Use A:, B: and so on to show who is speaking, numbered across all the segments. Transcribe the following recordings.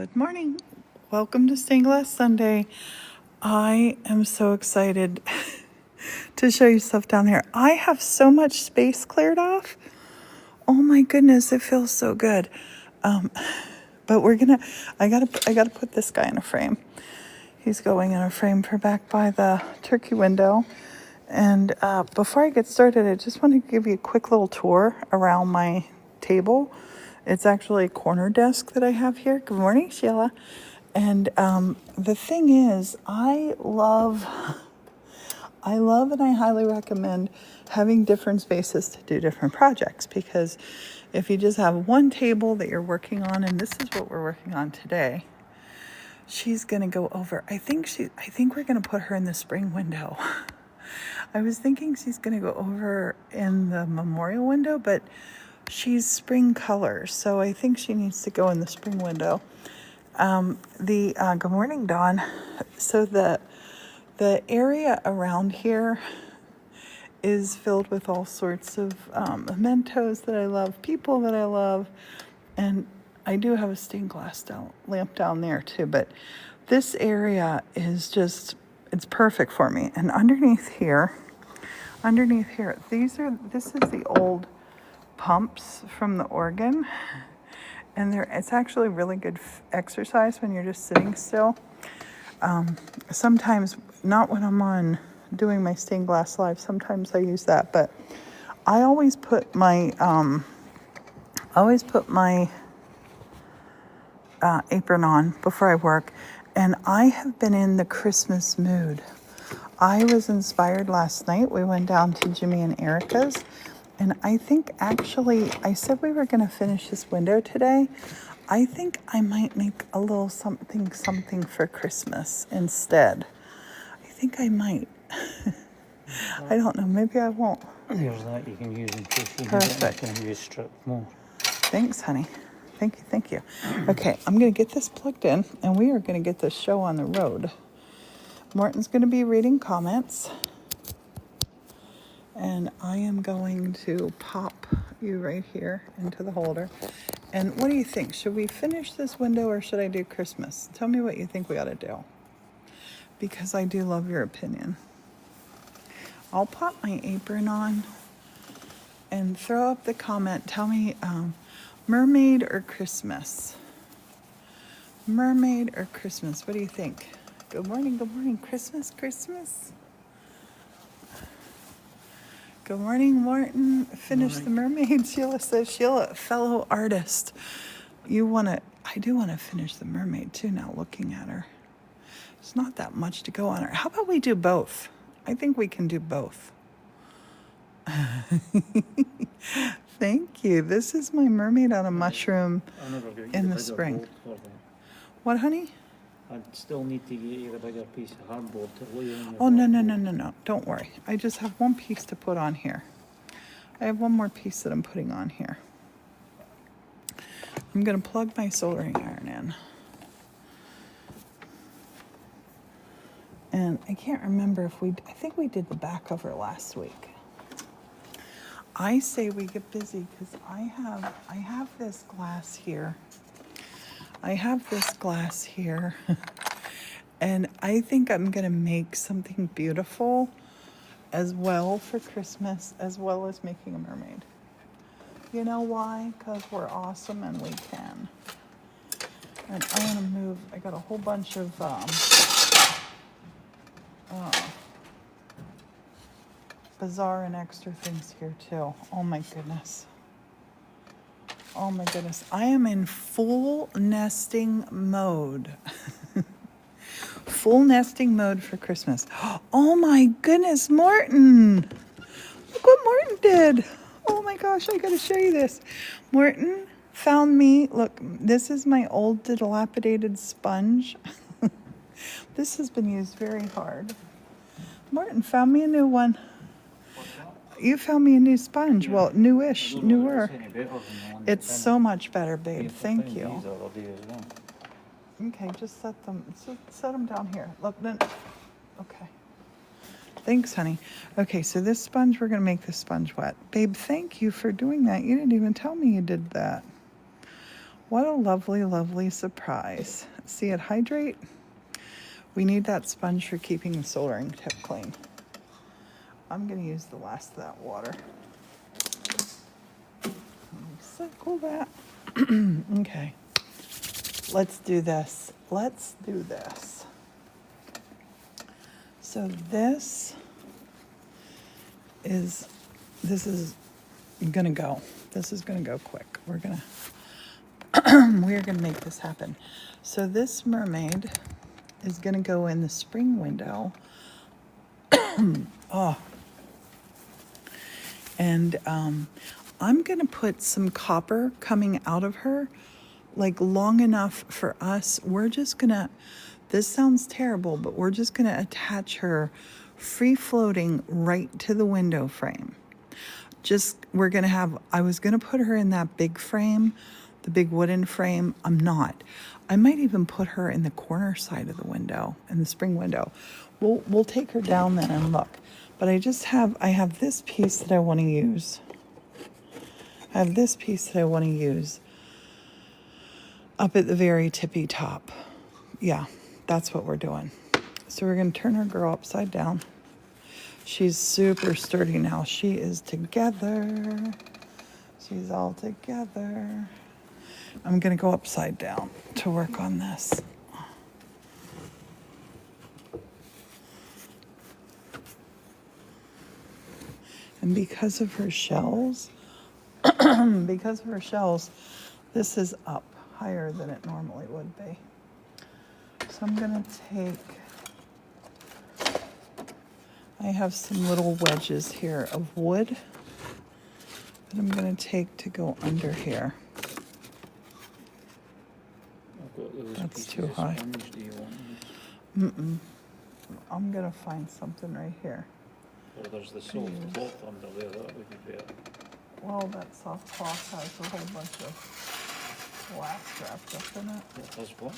A: Good morning. Welcome to Stained Glass Sunday. I am so excited to show you stuff down here. I have so much space cleared off. Oh my goodness, it feels so good. But I gotta put this guy in a frame. He's going in a frame for back by the turkey window. And before I get started, I just want to give you a quick little tour around my table. It's actually a corner desk that I have here. Good morning, Sheila. And the thing is, I love and I highly recommend having different spaces to do different projects, because if you just have one table that you're working on, and this is what we're working on today, she's going to go over. I think we're going to put her in the spring window. I was thinking she's going to go over in the memorial window, but she's spring colors, so I think she needs to go in the spring window. Good morning, Dawn. So the area around here is filled with all sorts of mementos that I love, people that I love, and I do have a stained glass lamp down there too. But this area is just, it's perfect for me. And underneath here, this is the old pumps from the organ, and it's actually really good exercise when you're just sitting still. Sometimes, not when I'm on doing my stained glass live, sometimes I use that, but I always put my apron on before I work, and I have been in the Christmas mood. I was inspired last night. We went down to Jimmy and Erica's, and I think actually I said we were going to finish this window today. I think I might make a little something for Christmas instead. I think I might. I don't know. Maybe I won't.
B: There's that you can use in case you
A: Perfect.
B: can use strip more.
A: Thanks, honey. Thank you. Okay, I'm going to get this plugged in, and we are going to get this show on the road. Morton's going to be reading comments, and I am going to pop you right here into the holder. And what do you think? Should we finish this window or should I do Christmas? Tell me what you think we ought to do, because I do love your opinion. I'll pop my apron on and throw up the comment. Tell me, Mermaid or Christmas? Mermaid or Christmas? What do you think? Good morning. Christmas. Good morning, Morton. Finish the mermaid. Sheila says, Sheila, fellow artist. I do want to finish the mermaid too now, looking at her. There's not that much to go on her. How about we do both? I think we can do both. Thank you. This is my mermaid on a mushroom in the spring. What, honey?
B: I'd still need to get you a bigger piece of hardboard to lay on.
A: Oh, no. Don't worry. I just have one piece to put on here. I have one more piece that I'm putting on here. I'm going to plug my soldering iron in. And I can't remember I think we did the back cover last week. I say we get busy because I have this glass here. And I think I'm going to make something beautiful as well for Christmas, as well as making a mermaid. You know why? Because we're awesome and we can. And I want to move. I got a whole bunch of bizarre and extra things here too. Oh my goodness. I am in full nesting mode. Full nesting mode for Christmas. Oh my goodness, Morton. Look what Morton did. Oh my gosh, I gotta show you this. Morton found me, look, this is my old dilapidated sponge. This has been used very hard. Morton found me a new one. You found me a new sponge. Yeah. Well, newer. It's so much better, babe. Thank you. Okay, just set them down here. Look, then. Okay. Thanks, honey. Okay, so this sponge, we're going to make this sponge wet. Babe, thank you for doing that. You didn't even tell me you did that. What a lovely, lovely surprise. See it hydrate? We need that sponge for keeping the soldering tip clean. I'm going to use the last of that water. Recycle that. Okay. Let's do this. Let's do this. So this is gonna go. This is gonna go quick. We're gonna make this happen. So this mermaid is gonna go in the spring window. Oh. And I'm gonna put some copper coming out of her, like long enough for us. We're just gonna, this sounds terrible, but we're just gonna attach her free floating right to the window frame. We're gonna have, I was gonna put her in that big frame, the big wooden frame. I'm not. I might even put her in the corner side of the window, in the spring window. We'll take her down then and look. But I have this piece that I want to use. I have this piece that I want to use up at the very tippy top. Yeah, that's what we're doing. So we're going to turn our girl upside down. She's super sturdy now. She is together. She's all together. I'm going to go upside down to work on this. And because of her shells, this is up higher than it normally would be. So I'm going to I have some little wedges here of wood that I'm going to take to go under here. That's too high. I'm going to find something right here.
B: Well, there's the soft cloth under there, that would be better.
A: Well, that soft cloth has a whole bunch of glass wrapped up in it.
B: It has what?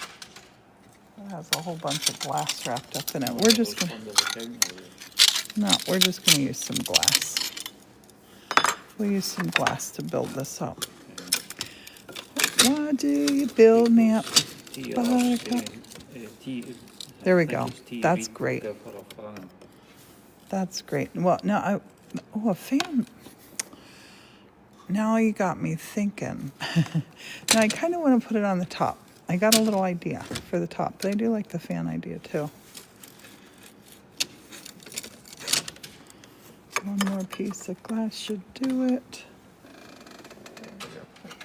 A: It has a whole bunch of glass wrapped up in it. We're just gonna use some glass. We'll use some glass to build this up. Why do you build me up? There we go. That's great. That's great. Well, now a fan. Now you got me thinking. Now I kind of want to put it on the top. I got a little idea for the top, but I do like the fan idea too. One more piece of glass should do it.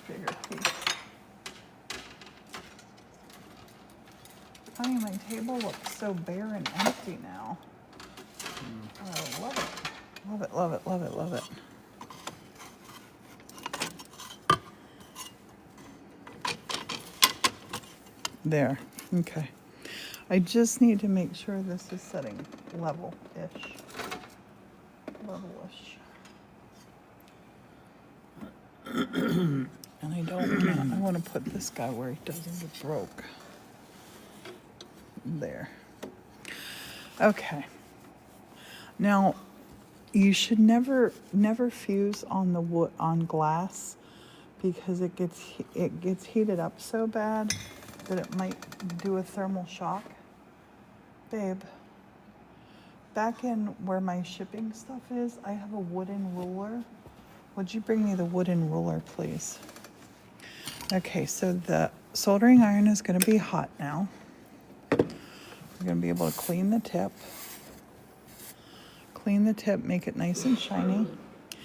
A: Bigger piece. Honey, my table looks so bare and empty now. I love it. Love it, love it, love it, love it. There. Okay. I just need to make sure this is setting level-ish. Level-ish. And I want to put this guy where he doesn't get broke. There. Okay. Now, you should never fuse on the wood on glass because it gets heated up so bad that it might do a thermal shock. Babe, back in where my shipping stuff is, I have a wooden ruler. Would you bring me the wooden ruler, please? Okay, so the soldering iron is going to be hot now. We're going to be able to clean the tip. Clean the tip, make it nice and shiny.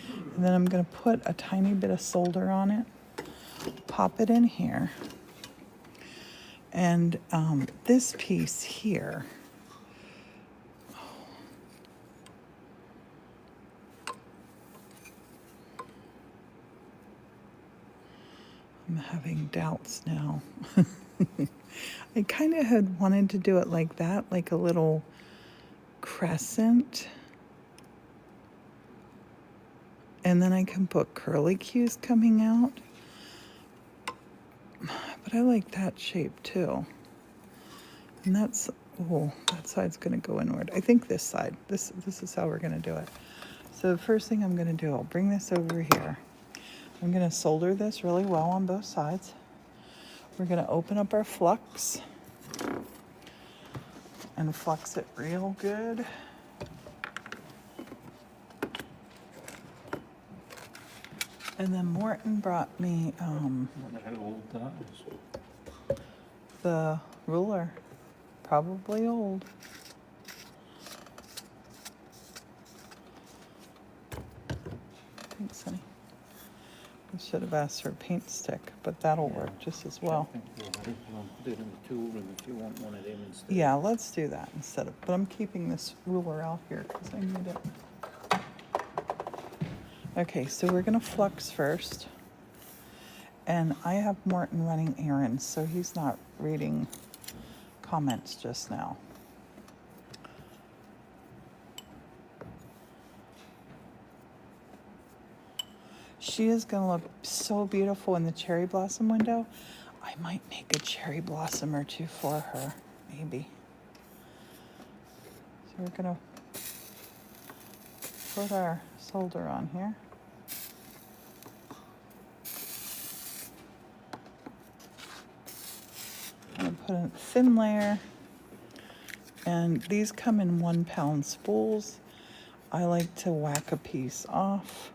A: And then I'm going to put a tiny bit of solder on it. Pop it in here. And this piece here, I'm having doubts now. I kind of had wanted to do it like that, like a little crescent. And then I can put curly cues coming out. But I like that shape too. And that side's gonna go inward. I think this side, this is how we're gonna do it. So the first thing I'm gonna do, I'll bring this over here. I'm gonna solder this really well on both sides. We're gonna open up our flux and flux it real good. And then Morton brought me
B: I wonder how old that is.
A: the ruler. Probably old. Thanks, honey. I should have asked for a paint stick, but that'll work just as well.
B: I think you'll have it. We'll do it in the tool room if you want one of them instead.
A: Yeah, let's do that instead of, but I'm keeping this ruler out here because I need it. Okay, so we're gonna flux first. And I have Morton running errands, so he's not reading comments just now. She is gonna look so beautiful in the cherry blossom window. I might make a cherry blossom or two for her, maybe. So we're gonna put our solder on here. I'm gonna put a thin layer, and these come in 1 pound spools. I like to whack a piece off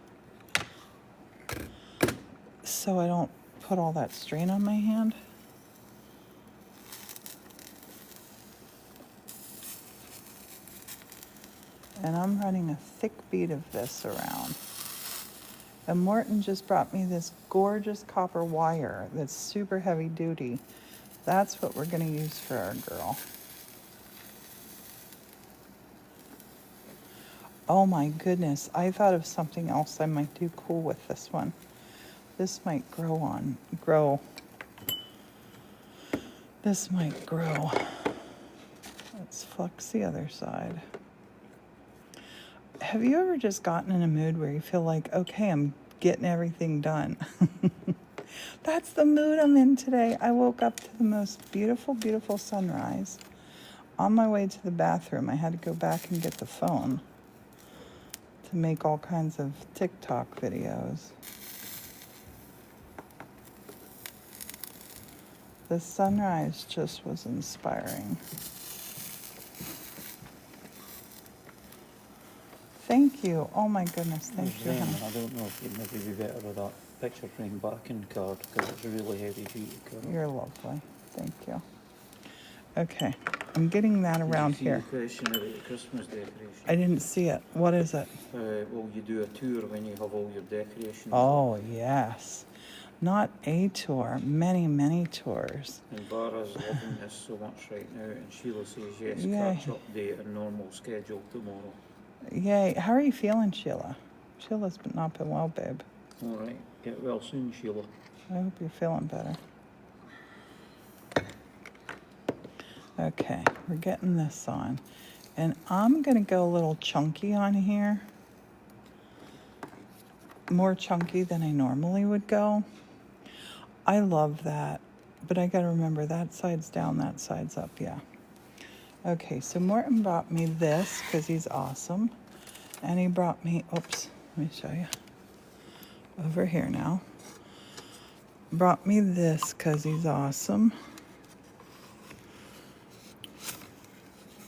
A: so I don't put all that strain on my hand. And I'm running a thick bead of this around. And Morton just brought me this gorgeous copper wire that's super heavy duty. That's what we're gonna use for our girl. Oh my goodness, I thought of something else I might do cool with this one. This might grow. This might grow. Let's flux the other side. Have you ever just gotten in a mood where you feel like, okay, I'm getting everything done? That's the mood I'm in today. I woke up to the most beautiful, beautiful sunrise. On my way to the bathroom, I had to go back and get the phone to make all kinds of TikTok videos. The sunrise just was inspiring. Thank you. Oh my goodness, thank you.
B: Then,
A: honey.
B: I don't know if you'd maybe be better with that picture frame backing card because it's a really heavy duty card.
A: You're lovely. Thank you. Okay, I'm getting that around
B: Did you see
A: here.
B: the question about the Christmas decoration?
A: I didn't see it. What is it?
B: Well, you do a tour when you have all your decorations.
A: Oh, yes. Not a tour, many, many tours.
B: And Bara's loving this so much right now, and Sheila says yes,
A: Yay.
B: catch up day and normal schedule tomorrow.
A: Yay. How are you feeling, Sheila? Sheila's not been well, babe.
B: All right, get well soon, Sheila.
A: I hope you're feeling better. Okay, we're getting this on. And I'm going to go a little chunky on here. More chunky than I normally would go. I love that. But I got to remember that side's down, that side's up, yeah. Okay, so Morton brought me this because he's awesome. And he brought me, oops, let me show you. Over here now. Brought me this because he's awesome.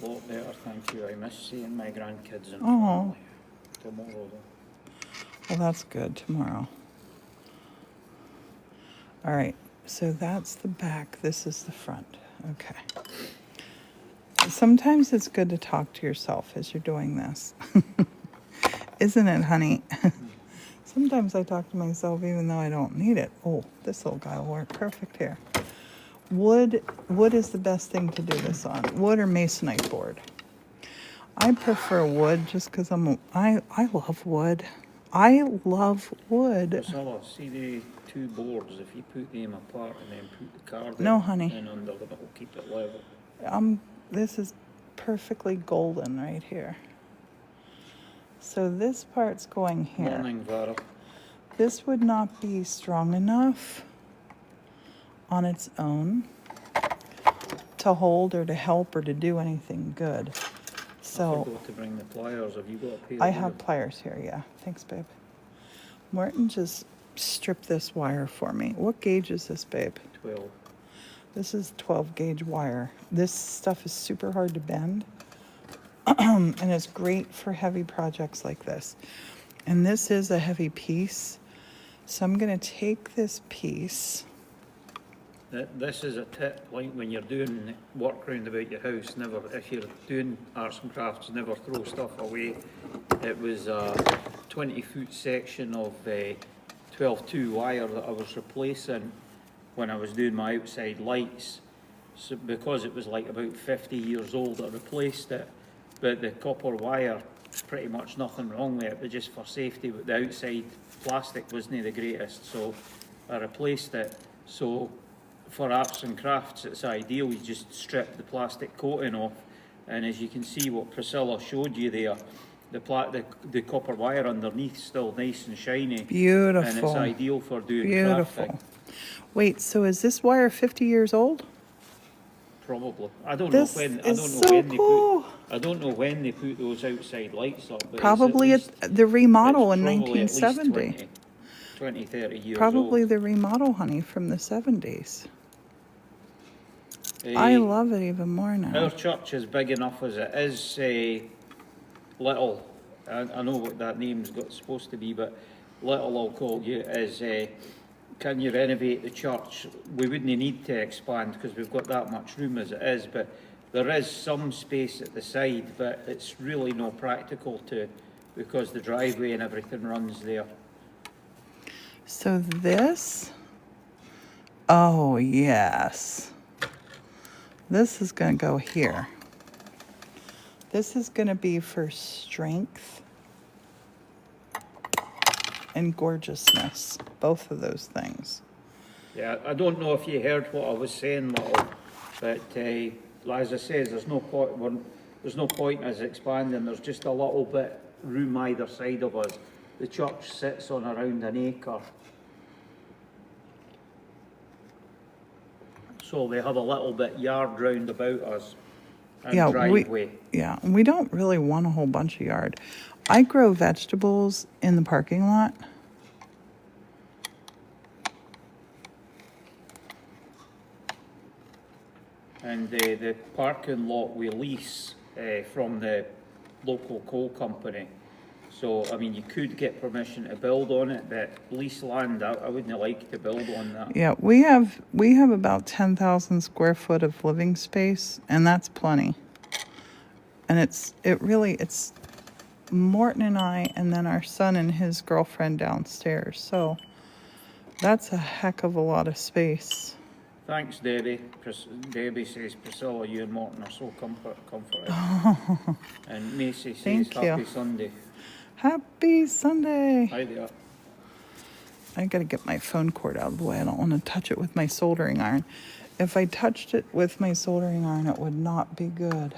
B: A lot better, thank you. I miss seeing my grandkids and
A: Oh.
B: family. Tomorrow, though.
A: Well, that's good, tomorrow. All right, so that's the back. This is the front. Okay. Sometimes it's good to talk to yourself as you're doing this. Isn't it, honey? Sometimes I talk to myself even though I don't need it. Oh, this little guy will work perfect here. Wood is the best thing to do this on. Wood or masonite board. I prefer wood just because I love wood. I love wood.
B: Priscilla, see the two boards, if you put them apart and then put the card
A: No,
B: in,
A: honey.
B: and under them, it will keep it level.
A: This is perfectly golden right here. So this part's going here.
B: Morning, Vara.
A: This would not be strong enough on its own to hold or to help or to do anything good.
B: I
A: So
B: forgot to bring the pliers. Have you got a pair?
A: I
B: of
A: have
B: them?
A: pliers here, yeah. Thanks, babe. Morton just stripped this wire for me. What gauge is this, babe?
B: 12.
A: This is 12 gauge wire. This stuff is super hard to bend. And it's great for heavy projects like this. And this is a heavy piece. So I'm going to take this piece.
B: This is a tip, like when you're doing work round about your house, never, if you're doing arts and crafts, never throw stuff away. It was a 20-foot section of 12-2 wire that I was replacing when I was doing my outside lights. So because it was like about 50 years old, I replaced it. But the copper wire, pretty much nothing wrong with it, but just for safety, but the outside plastic wasn't the greatest, so I replaced it. So for arts and crafts, it's ideal. You just strip the plastic coating off, and as you can see what Priscilla showed you there, the copper wire underneath still nice and shiny.
A: Beautiful.
B: And it's ideal for doing
A: Beautiful.
B: crafting.
A: Wait, so is this wire 50 years old?
B: Probably. I don't
A: This
B: know when.
A: is
B: I don't know
A: so
B: when
A: cool.
B: I don't know when they put those outside lights up. But
A: Probably
B: it's
A: at the remodel in
B: probably at least
A: 1970.
B: 20, 30 years
A: Probably
B: old.
A: the remodel, honey, from the 70s. I love it even more now.
B: Our church is big enough as it is. Little, I know what that name's got supposed to be, but little I'll call you is. Can you renovate the church? We wouldn't need to expand because we've got that much room as it is, but there is some space at the side, but it's really not practical to, because the driveway and everything runs there.
A: So this, oh yes. This is going to go here. This is going to be for strength and gorgeousness, both of those things.
B: Yeah, I don't know if you heard what I was saying, little, but as I said, there's no point as expanding. There's just a little bit room either side of us. The church sits on around an acre, so we have a little bit yard round about us and driveway.
A: We don't really want a whole bunch of yard. I grow vegetables in the parking lot.
B: And the parking lot we lease from the local coal company. So, I mean, you could get permission to build on it, but lease land, I wouldn't like to build on that.
A: Yeah, we have about 10,000 square foot of living space, and that's plenty. And it's Morton and I, and then our son and his girlfriend downstairs. So that's a heck of a lot of space.
B: Thanks, Debbie. Debbie says, Priscilla, you and Morton are so comforted. And Macy says, Happy Sunday.
A: Happy Sunday.
B: Hi there.
A: I got to get my phone cord out of the way. I don't want to touch it with my soldering iron. If I touched it with my soldering iron, it would not be good.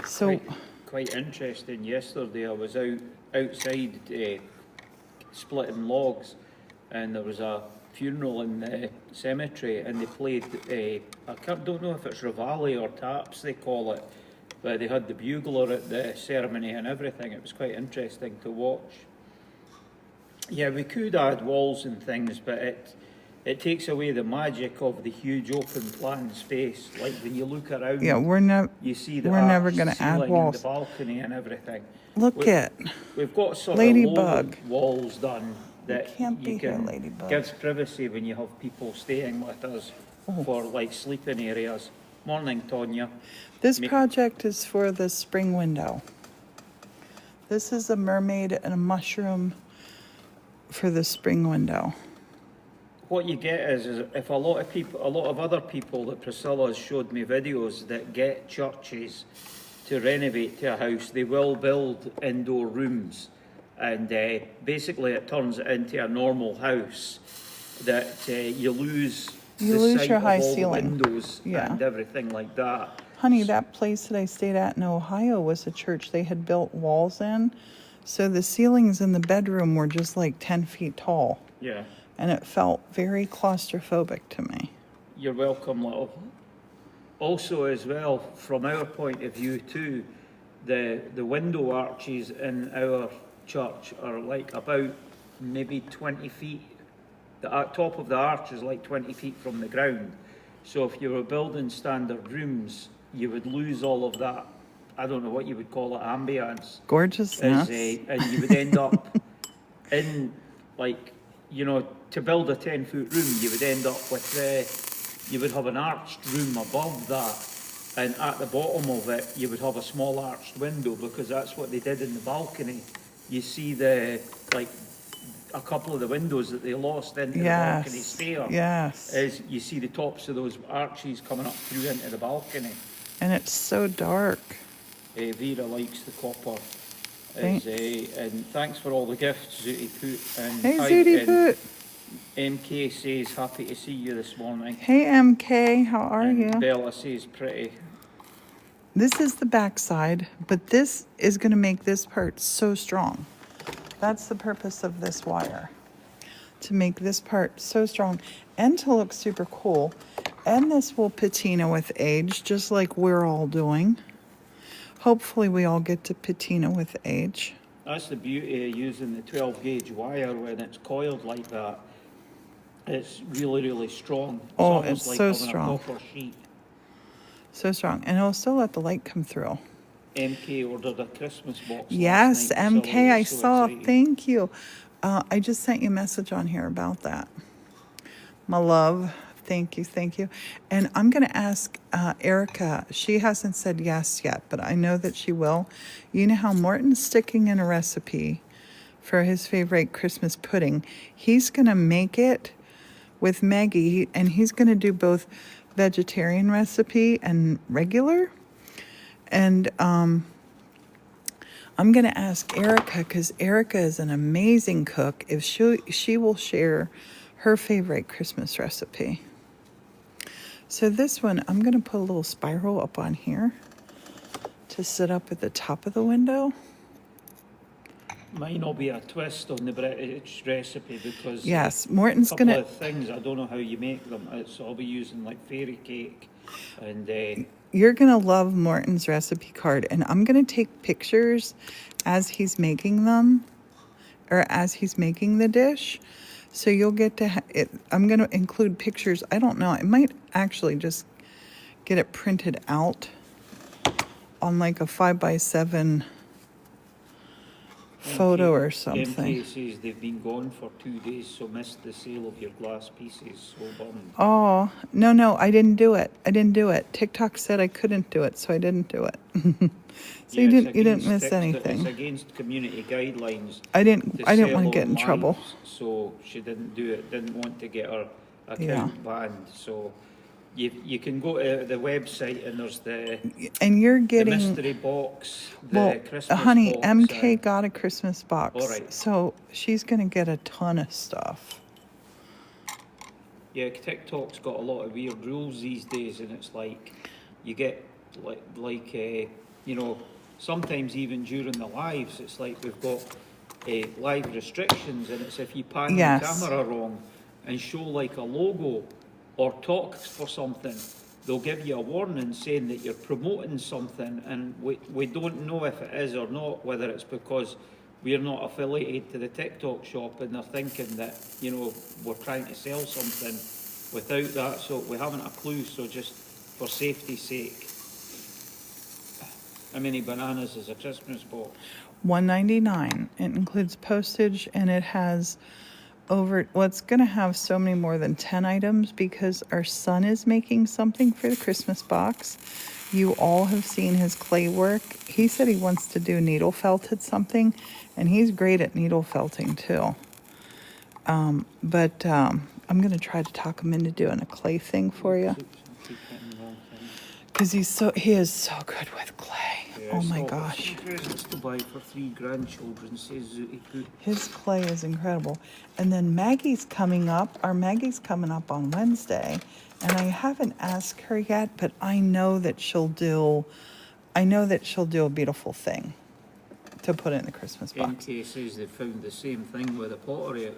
A: So
B: quite interesting. Yesterday I was outside splitting logs, and there was a funeral in the cemetery, and they played don't know if it's Reveille or taps they call it, but they had the bugler at the ceremony and everything. It was quite interesting to watch. Yeah, we could add walls and things, but it takes away the magic of the huge open plan space. Like when you look around, you see we're never going to add walls, the balcony and everything. We've got sort
A: Ladybug
B: of walls done that
A: you can
B: gives privacy when you have people staying with us for like sleeping areas. Morning, Tonya.
A: This project is for the spring window. This is a mermaid and a mushroom for the spring window.
B: What you get is if a lot of other people that Priscilla has showed me videos that get churches to renovate to a house, they will build indoor rooms, and basically it turns it into a normal house that you lose
A: your high
B: all
A: ceiling,
B: the windows and everything like that.
A: Honey, that place that I stayed at in Ohio was a church they had built walls in, so the ceilings in the bedroom were just like 10 feet tall.
B: Yeah.
A: And it felt very claustrophobic to me.
B: You're welcome, little. Also, as well, from our point of view too, the window arches in our church are like about maybe 20 feet. The top of the arch is like 20 feet from the ground. So if you were building standard rooms, you would lose all of that, I don't know what you would call it, ambience.
A: Gorgeousness.
B: And you would end up in, like, you know, to build a 10-foot room, you would end up with, you would have an arched room above that. And at the bottom of it, you would have a small arched window, because that's what they did in the balcony. You see like, a couple of the windows that they lost into the balcony stair.
A: Yes.
B: Is you see the tops of those arches coming up through into the balcony.
A: And it's so dark.
B: Vera likes the copper.
A: Thanks.
B: And thanks for all the gifts, Zooty Poot. And
A: Hey, Zooty Poot.
B: MK says, happy to see you this morning.
A: Hey, MK, how are
B: And
A: you?
B: Bella says, pretty.
A: This is the backside, but this is going to make this part so strong. That's the purpose of this wire, to make this part so strong and to look super cool. And this will patina with age, just like we're all doing. Hopefully we all get to patina with age.
B: That's the beauty of using the 12 gauge wire when it's coiled like that. It's really, really strong. It's
A: It's
B: like
A: so
B: having
A: strong.
B: a copper sheet.
A: So strong. And it'll still let the light come through.
B: MK ordered a Christmas box.
A: Yes,
B: last night,
A: MK, I
B: so
A: saw.
B: excited.
A: Thank you. I just sent you a message on here about that. My love. Thank you. Thank you. And I'm going to ask Erica. She hasn't said yes yet, but I know that she will. You know how Morton's sticking in a recipe for his favorite Christmas pudding. He's going to make it with Maggie, and he's going to do both vegetarian recipe and regular. And I'm going to ask Erica, because Erica is an amazing cook, if she will share her favorite Christmas recipe. So this one, I'm going to put a little spiral up on here to sit up at the top of the window.
B: Might not be a twist on the British recipe, because
A: Yes, Morton's
B: a couple
A: going
B: of things, I don't know how you make them. So I'll be using like fairy cake and
A: You're going to love Morton's recipe card, and I'm going to take pictures as he's making them, or as he's making the dish. So you'll get to I'm going to include pictures. I don't know. I might actually just get it printed out on like a 5x7 photo or something.
B: MK says they've been gone for 2 days, so missed the sale of your glass pieces. So bummed.
A: Oh, no, I didn't do it. TikTok said I couldn't do it, so I didn't do it. So
B: Yeah,
A: you didn't miss
B: It's
A: anything.
B: against community guidelines.
A: I didn't want
B: sell
A: to get in
B: on
A: trouble.
B: lives, so she didn't do it. Didn't want to get her account
A: Yeah.
B: banned. So you can go to the website, and there's the
A: And you're
B: the
A: getting
B: mystery box, the
A: well,
B: Christmas
A: honey,
B: box,
A: MK
B: and-
A: got a Christmas box.
B: All right.
A: So she's going to get a ton of stuff.
B: Yeah, TikTok's got a lot of weird rules these days, and it's like you get you know, sometimes even during the lives, it's like we've got live restrictions, and it's if you pan
A: Yes.
B: the camera wrong and show like a logo or talk for something, they'll give you a warning saying that you're promoting something, and we don't know if it is or not, whether it's because we're not affiliated to the TikTok shop and they're thinking that, you know, we're trying to sell something without that, so we haven't a clue. So just for safety's sake, how many bananas is a Christmas box?
A: $1.99. It includes postage, and it has it's going to have so many more than 10 items because our son is making something for the Christmas box. You all have seen his clay work. He said he wants to do needle felted something, and he's great at needle felting too. But I'm going to try to talk him into doing a clay thing for you, because he is so good with clay.
B: Yeah,
A: Oh my
B: so
A: gosh.
B: some presents to buy for 3 grandchildren, says Zooty Poo.
A: His clay is incredible. And then Maggie's coming up. Our Maggie's coming up on Wednesday. And I haven't asked her yet, but I know that she'll do a beautiful thing to put in the Christmas box.
B: MK says they found the same thing with the pottery.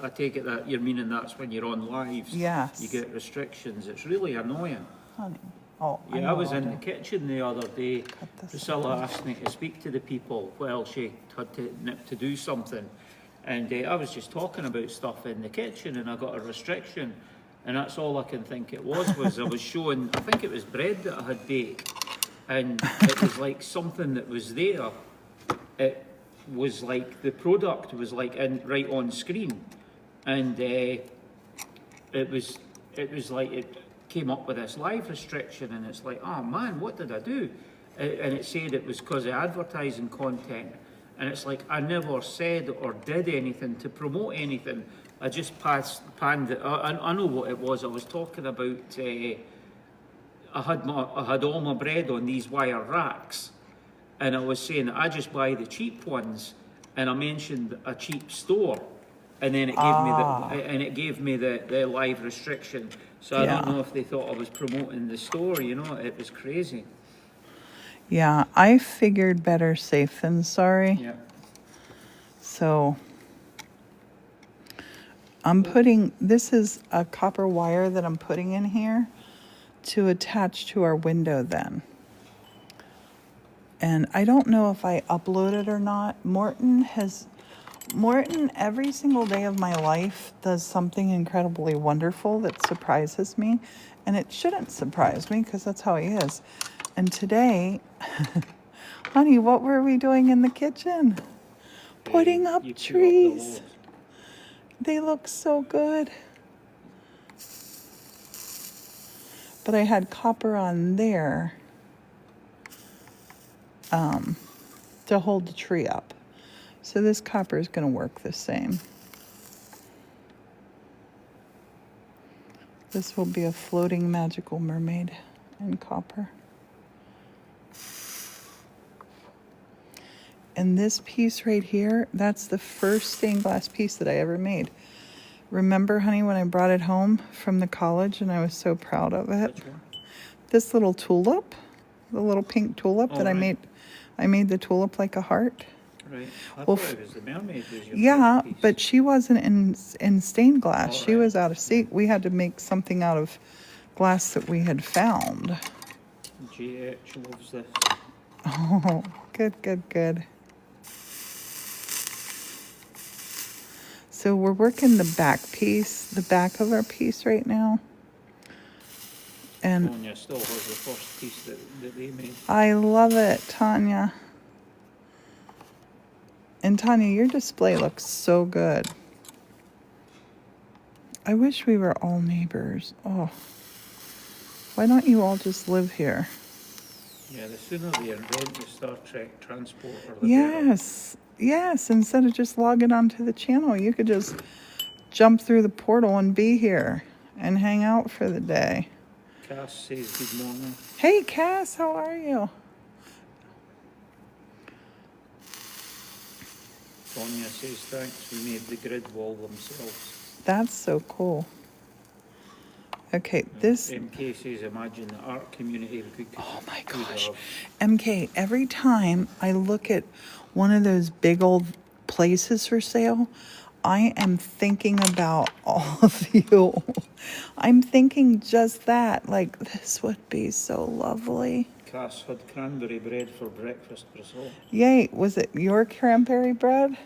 B: I take it that you're meaning that's when you're on lives.
A: Yes.
B: You get restrictions. It's really annoying.
A: Honey. Oh,
B: Yeah, I was
A: know
B: in
A: I'll
B: the
A: do.
B: kitchen the other day.
A: this
B: Priscilla asked me to speak to the people while she had to nip to do something. And I was just talking about stuff in the kitchen, and I got a restriction. And that's all I can think it was I was showing, I think it was bread that I had baked, and it was like something that was there. It was like, the product was like right on screen, and it was like, it came up with this live restriction, and it's like, oh man, what did I do? And it said it was because of advertising content. And it's like, I never said or did anything to promote anything. I just panned it. I know what it was. I was talking about, I had all my bread on these wire racks. And I was saying that I just buy the cheap ones. And I mentioned a cheap store. And then it gave me the live restriction. So I don't know if they thought I was promoting the store, you know, it was crazy.
A: Yeah, I figured better safe than sorry.
B: Yeah.
A: So I'm putting, this is a copper wire that I'm putting in here to attach to our window then. And I don't know if I upload it or not. Morton, every single day of my life does something incredibly wonderful that surprises me. And it shouldn't surprise me because that's how he is. And today, honey, what were we doing in the kitchen? Putting up trees. They look so good. But I had copper on there to hold the tree up. So this copper is going to work the same. This will be a floating magical mermaid in copper. And this piece right here, that's the first stained glass piece that I ever made. Remember, honey, when I brought it home from the college and I was so proud of it?
B: Which one?
A: This little tulip, the little pink tulip that I made. I made the tulip like a heart.
B: Right. I thought it was the mermaid was your
A: Yeah,
B: piece.
A: but she wasn't in stained glass. She
B: right.
A: was out of seat. We had to make something out of glass that we had found.
B: GH loves this.
A: Oh, good, good, good. So we're working the back piece, the back of our piece right now. And
B: Sonia still has the first piece that they made.
A: I love it, Tanya. And Tanya, your display looks so good. I wish we were all neighbors. Oh, why don't you all just live here?
B: Yeah, the sooner they invent the Star Trek transporter, the
A: Yes, yes. Instead of just logging onto the channel, you could just jump through the portal and be here and hang out for the day.
B: better. Cass says good morning.
A: Hey, Cass, how are you?
B: Sonia says thanks, we made the grid wall themselves.
A: That's so cool. Okay, this...
B: MK says imagine the art community could
A: Oh my
B: could
A: gosh.
B: have.
A: MK, every time I look at one of those big old places for sale, I am thinking about all of you. I'm thinking just that. Like, this would be so lovely.
B: Cass had cranberry bread for breakfast, Brazil.
A: Yay. Was it your cranberry bread?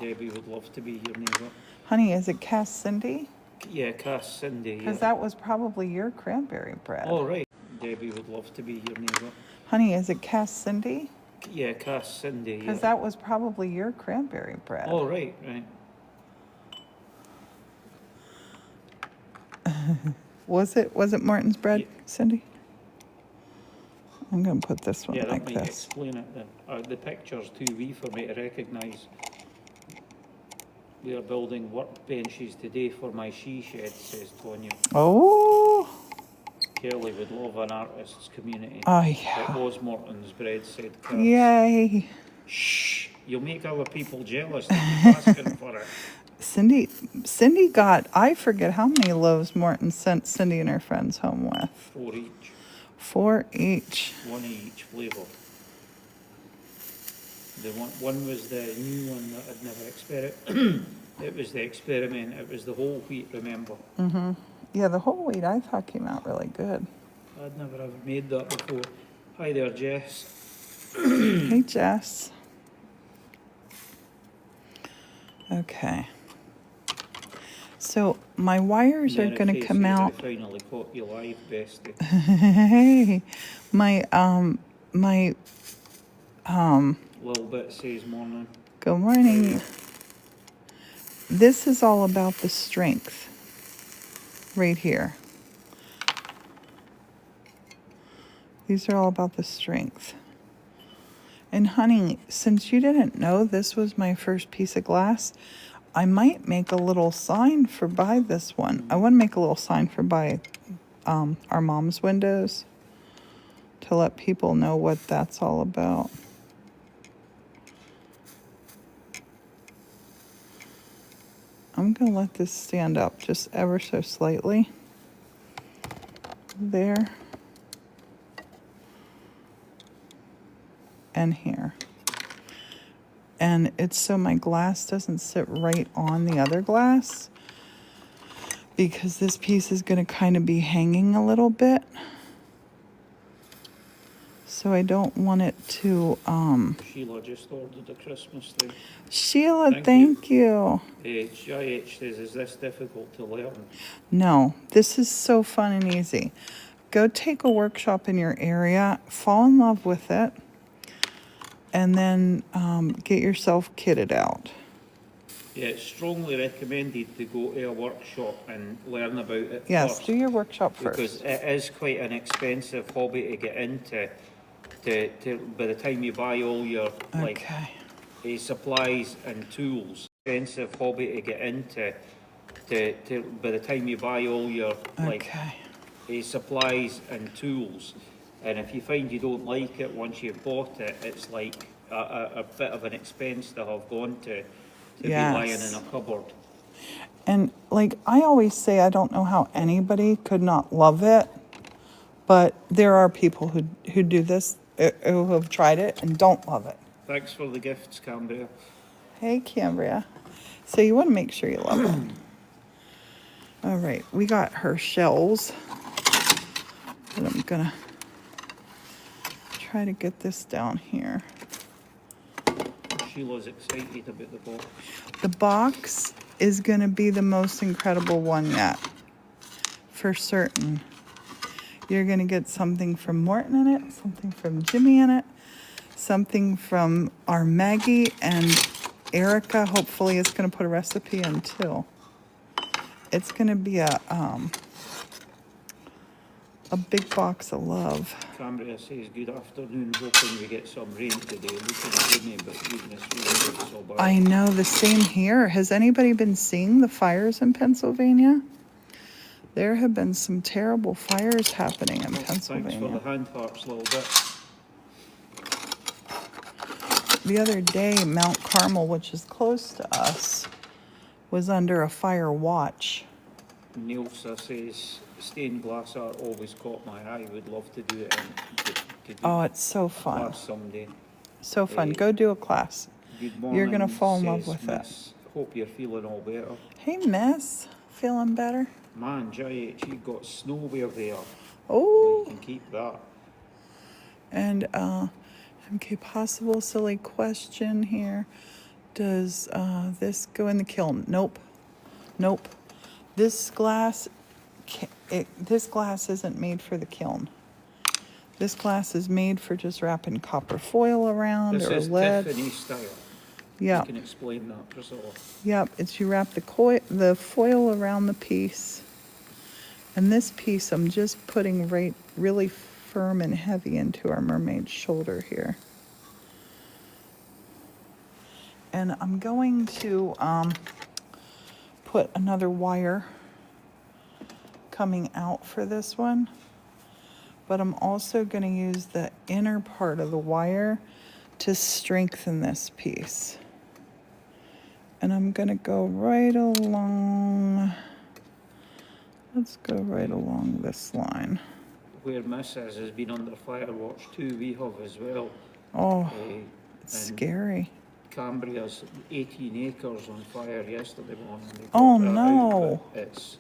B: Debbie would love to be your neighbour.
A: Honey, is it Cass Cindy?
B: Yeah, Cass Cindy.
A: Because
B: Yeah.
A: that was probably your cranberry bread.
B: Oh, right. Debbie would love to be your neighbour.
A: Honey, is it Cass Cindy?
B: Yeah, Cass Cindy.
A: Because
B: Yeah.
A: that was probably your cranberry bread.
B: Oh, right, right.
A: Was it Martin's bread,
B: Yeah.
A: Cindy? I'm going to put this one
B: Yeah, that
A: like
B: might
A: this.
B: explain it then. The picture's too wee for me to recognise. We are building workbenches today for my she shed, says Tonya.
A: Oh,
B: Kelly would love an artist's community.
A: oh
B: It
A: yeah.
B: was Morton's bread, said Cass.
A: Yay.
B: Shh, you'll make other people jealous. They keep asking for it.
A: Cindy got, I forget how many loaves Morton sent Cindy and her friends home with.
B: 4 each.
A: 4 each.
B: One of each flavour. The one was the new one that I'd never experimented. It was the experiment. It was the whole wheat, remember?
A: Mm-hmm. Yeah, the whole wheat I thought came out really good.
B: I'd never ever made that before. Hi there, Jess.
A: Hey, Jess. Okay. So my wires are going to come out.
B: I finally caught you live, bestie.
A: Hey, my
B: Little bit says morning.
A: good morning. This is all about the strength right here. These are all about the strength. And honey, since you didn't know this was my first piece of glass, I might make a little sign for by this one. I want to make a little sign for by our mom's windows to let people know what that's all about. I'm going to let this stand up just ever so slightly. There. And here. And it's so my glass doesn't sit right on the other glass, because this piece is going to kind of be hanging a little bit. So I don't want it to...
B: Sheila just ordered a Christmas thing.
A: Sheila, thank you.
B: JH says, is this difficult to learn?
A: No, this is so fun and easy. Go take a workshop in your area, fall in love with it, and then get yourself kitted out.
B: Yeah, it's strongly recommended to go to a workshop and learn about it
A: Yes,
B: first.
A: do your workshop first.
B: Because it is quite an expensive hobby to get into. By the time you buy all your supplies and tools, expensive hobby to get into. By the time you buy all your supplies and tools, and if you find you don't like it once you've bought it, it's like a bit of an expense to have gone to be lying in a cupboard.
A: And like I always say, I don't know how anybody could not love it, but there are people who do this, who have tried it and don't love it.
B: Thanks for the gifts, Cambria.
A: Hey, Cambria. So you want to make sure you love it. All right, we got her shells. But I'm gonna try to get this down here.
B: Sheila's excited about the box.
A: The box is gonna be the most incredible one yet, for certain. You're gonna get something from Morton in it, something from Jimmy in it, something from our Maggie, and Erica hopefully is gonna put a recipe in too. It's gonna be a big box of love.
B: Cambria says, good afternoon, hoping we get some rain today. Looking gloomy, but goodness, we don't get so bad.
A: I know, the same here. Has anybody been seeing the fires in Pennsylvania? There have been some terrible fires happening in Pennsylvania.
B: Thanks for the hand hearts, little bit.
A: The other day, Mount Carmel, which is close to us, was under a fire watch.
B: Nielsa says, stained glass art always caught my eye. Would love to do it.
A: It's so fun.
B: Class someday.
A: So fun. Go do a class.
B: Good morning.
A: You're going to fall in love with
B: Miss.
A: it.
B: Hope you're feeling all better.
A: Hey, Miss. Feeling better?
B: Man, JH, you got snowwear there.
A: Oh.
B: You can keep that.
A: And, okay, possible silly question here. Does this go in the kiln? Nope. Nope. This glass isn't made for the kiln. This glass is made for just wrapping copper foil around or lead.
B: This is Tiffany style.
A: Yeah.
B: You can explain that, Priscilla.
A: Yep, it's you wrap the foil around the piece. And this piece I'm just putting really firm and heavy into our mermaid shoulder here. And I'm going to put another wire coming out for this one. But I'm also going to use the inner part of the wire to strengthen this piece. And I'm going to go right along. Let's go right along this line.
B: Where Mrs. has been under fire watch too, we have as well.
A: Oh, it's scary.
B: Cambria's 18 acres on fire yesterday morning.
A: Oh no!
B: It's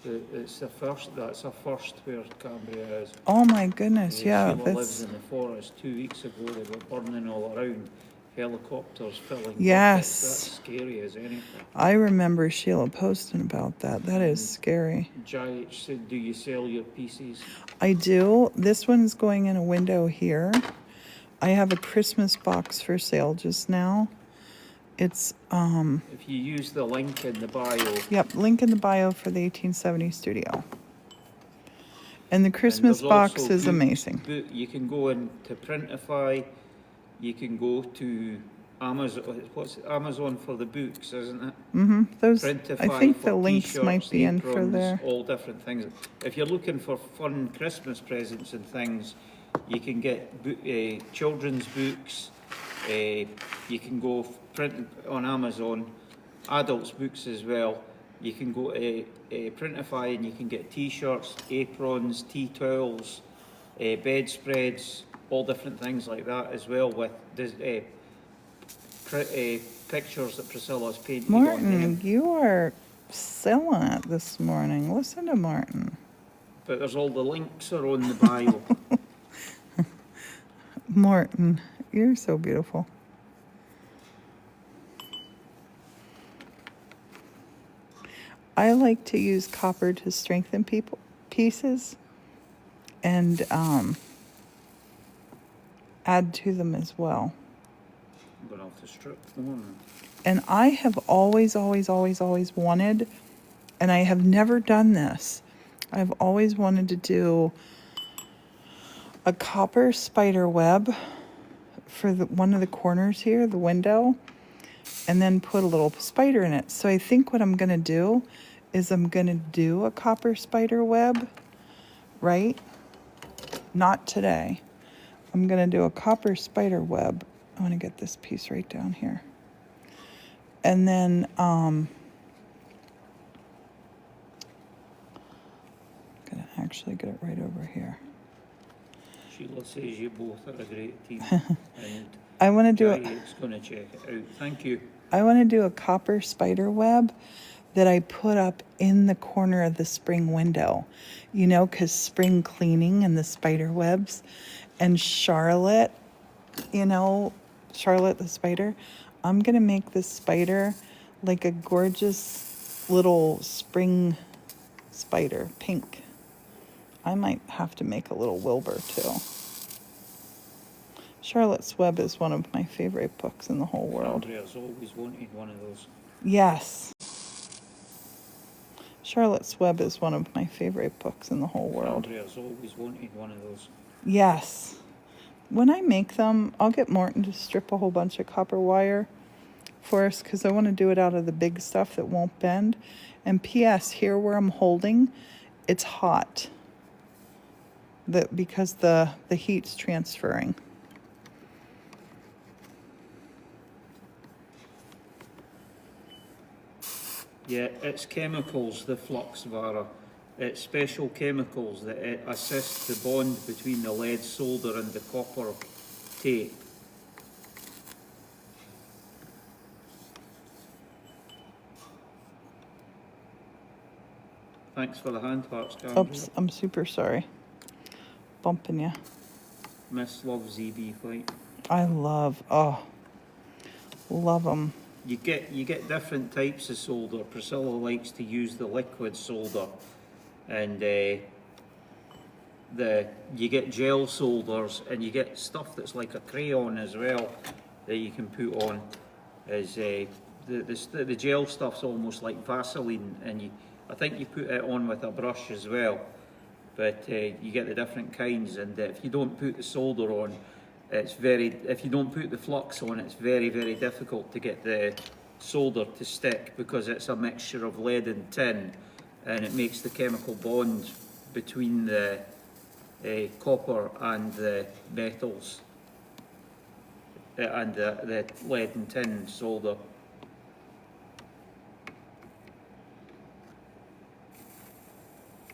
B: the first. That's a first where Cambria is.
A: Oh my goodness! Yeah,
B: Sheila lives in the forest. 2 weeks ago, they were burning all around, helicopters filling buckets.
A: Yes.
B: That's scary as anything.
A: I remember Sheila posting about that. That is
B: And
A: scary.
B: Jai said, do you sell your pieces?
A: I do. This one's going in a window here. I have a Christmas box for sale just now. It's,
B: If you use the link in the bio.
A: yep, link in the bio for the 1870 studio. And the
B: And
A: Christmas
B: there's
A: box
B: also
A: is
B: books,
A: amazing.
B: You can go into Printify. You can go to Amazon. What's it? Amazon for the books, isn't it?
A: Those,
B: Printify
A: I think
B: for
A: the links might
B: t-shirts,
A: be in for
B: aprons,
A: there.
B: all different things. If you're looking for fun Christmas presents and things, you can get children's books. You can go print on Amazon, adults books as well. You can go to Printify and you can get t-shirts, aprons, tea towels, bedspreads, all different things like that as well, with pictures that Priscilla's painted on
A: Martin,
B: them.
A: you are selling it this morning. Listen to Martin.
B: But there's all the links are on the bio.
A: Martin, you're so beautiful. I like to use copper to strengthen pieces and add to them as well.
B: I'm gonna have to strip one.
A: And I have always wanted, and I have never done this, I've always wanted to do a copper spider web for one of the corners here, the window, and then put a little spider in it. So I think what I'm going to do is I'm going to do a copper spider web, right? Not today. I'm going to do a copper spider web. I want to get this piece right down here. And then I'm going to actually get it right over here.
B: Sheila says you both are a great team. And
A: I want to do it.
B: It's going to check it out. Thank you.
A: I want to do a copper spider web that I put up in the corner of the spring window, you know, because spring cleaning and the spider webs. And Charlotte, you know, Charlotte the spider, I'm going to make this spider like a gorgeous little spring spider, pink. I might have to make a little Wilbur too. Charlotte's Web is one of my favorite books in the whole world.
B: Andrea's always wanted one of those.
A: Yes. Charlotte's Web is one of my favorite books in the whole world.
B: Andrea's always wanted one of those.
A: Yes. When I make them, I'll get Morton to strip a whole bunch of copper wire for us because I want to do it out of the big stuff that won't bend. And P.S. here where I'm holding, it's hot because the heat's transferring.
B: Yeah, it's chemicals, the flux vara. It's special chemicals that assist the bond between the lead solder and the copper tape. Thanks for the hand hearts, Andrea.
A: Oops, I'm super sorry. Bumping you.
B: Miss loves ZB fight.
A: I love them.
B: You get different types of solder. Priscilla likes to use the liquid solder, and you get gel solders, and you get stuff that's like a crayon as well that you can put on. The gel stuff's almost like Vaseline, and I think you put it on with a brush as well. But you get the different kinds, and if you don't put the solder on, if you don't put the flux on, it's very, very difficult to get the solder to stick because it's a mixture of lead and tin, and it makes the chemical bond between the copper and the metals and the lead and tin solder.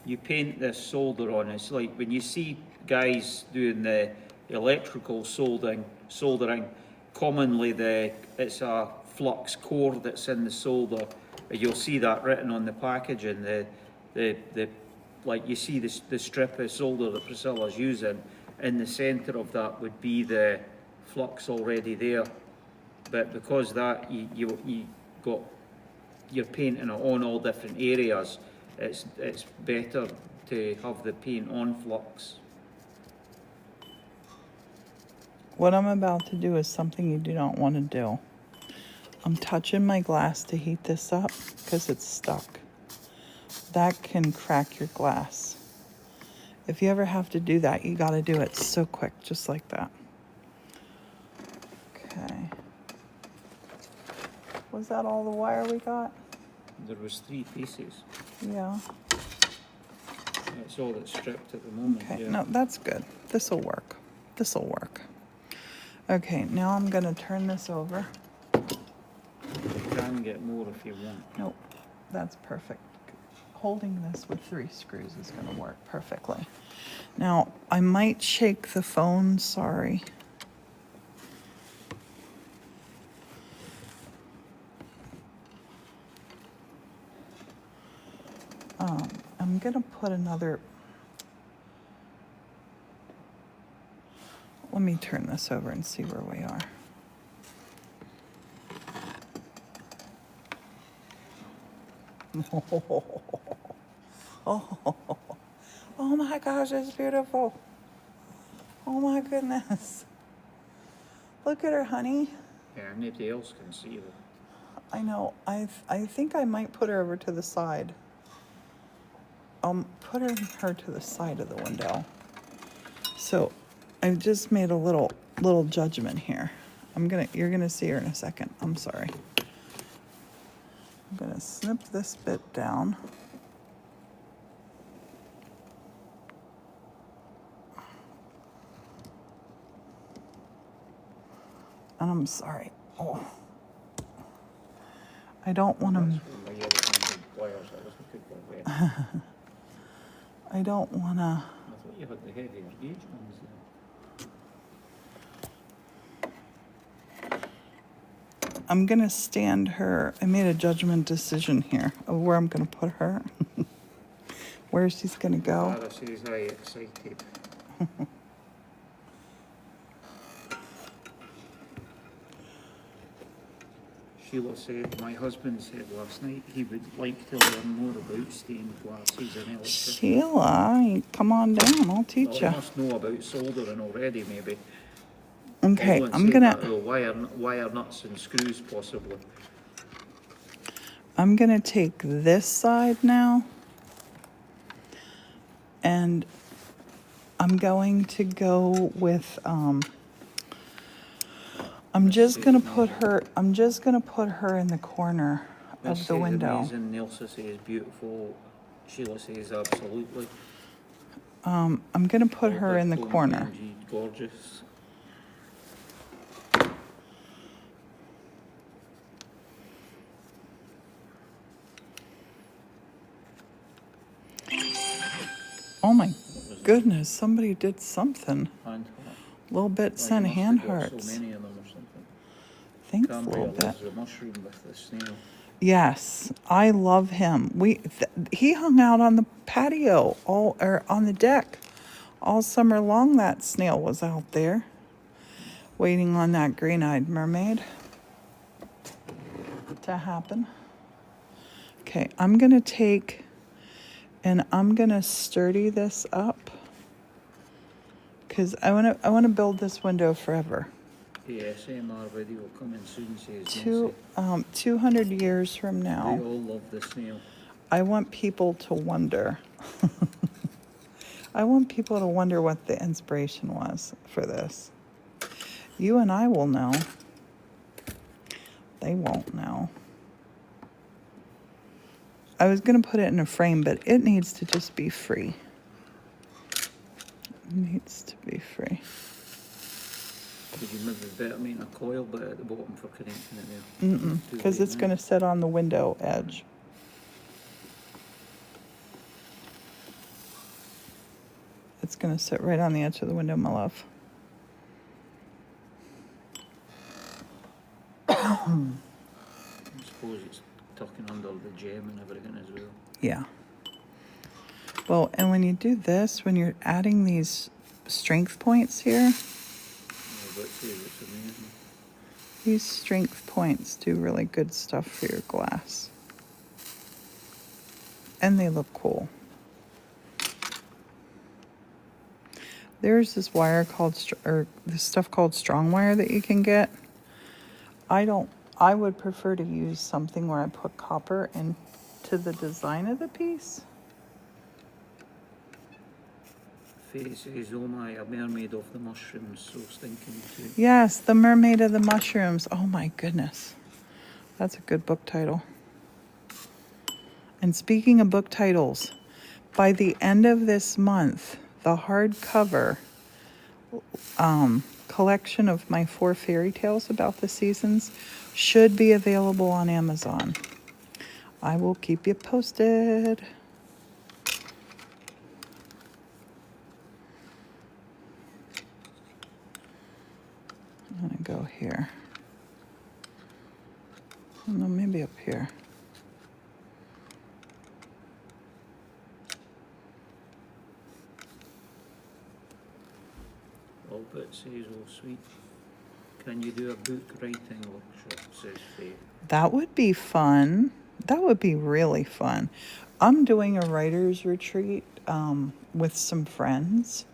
B: You paint this solder on. It's like when you see guys doing the electrical soldering, commonly it's a flux core that's in the solder. You'll see that written on the packaging. Like you see the strip of solder that Priscilla's using. In the centre of that would be the flux already there. but because that you got, you're painting it on all different areas, it's better to have the paint on flux.
A: What I'm about to do is something you do not want to do. I'm touching my glass to heat this up because it's stuck. That can crack your glass. If you ever have to do that, you got to do it so quick, just like that. Okay. Was that all the wire we got?
B: There was 3 pieces.
A: Yeah.
B: That's all that's stripped at the moment.
A: Okay,
B: Yeah.
A: no, that's good. This'll work. This'll work. Okay, now I'm gonna turn this over.
B: You can get more if you want.
A: Nope, that's perfect. Holding this with 3 screws is gonna work perfectly. Now, I might shake the phone, sorry. I'm gonna put another, let me turn this over and see where we are. Oh my gosh, it's beautiful. Oh my goodness. Look at her, honey.
B: Yeah, nobody else can see her.
A: I know. I think I might put her over to the side. I'll put her to the side of the window. So I've just made a little judgment here. You're gonna see her in a second. I'm sorry. I'm gonna snip this bit down. And I'm sorry. Oh. I don't want to. I don't want to.
B: I thought you had the heavier gauge ones there.
A: I'm going to stand her. I made a judgment decision here of where I'm going to put her. Where she's going to go.
B: Father says very excited. Sheila said, my husband said last night he would like to learn more about stained glass. He's an electrician.
A: Sheila, come on down. I'll teach
B: Well,
A: you.
B: he must know about soldering already, maybe.
A: Okay, I'm gonna.
B: Wire nuts and screws, possibly.
A: I'm gonna take this side now, and I'm going to go with. I'm just gonna put her in the corner of the window.
B: Amazing. Nelsa says beautiful. Sheila says absolutely.
A: I'm gonna put her in the corner.
B: Gorgeous.
A: Oh my goodness! Somebody did something.
B: And
A: Little bit sent hand hearts.
B: So many of them or something.
A: Thanks a little bit. The mushroom with the snail. Yes, I love him. He hung out on the patio on the deck all summer long. That snail was out there waiting on that green-eyed mermaid to happen. Okay, I'm gonna take and I'm gonna sturdy this up because I wanna build this window forever.
B: The SMR video coming soon, says
A: 200 years from now.
B: They all love the snail.
A: I want people to wonder. I want people to wonder what the inspiration was for this. You and I will know. They won't know. I was going to put it in a frame, but it needs to just be free. It needs to be free.
B: Did you maybe better make a coil bit at the bottom for connecting it there?
A: Because it's going to sit on the window edge. It's going to sit right on the edge of the window, my love.
B: I suppose it's tucking under the gem and everything as well.
A: Yeah. Well, and when you do this, when you're adding these strength points here, These strength points do really good stuff for your glass. And they look cool. There's this wire called, or this stuff called strong wire that you can get. I would prefer to use something where I put copper into the design of the piece.
B: Faye says, oh my, a mermaid of the mushrooms, so stinking cute.
A: Yes, the Mermaid of the Mushrooms. Oh my goodness. That's a good book title. And speaking of book titles, by the end of this month, the hardcover collection of my 4 fairy tales about the seasons should be available on Amazon. I will keep you posted. I'm gonna go here. Oh, no, maybe up here.
B: Albert says, oh sweet, can you do a book writing workshop, says Faye.
A: That would be fun. That would be really fun. I'm doing a writer's retreat with some friends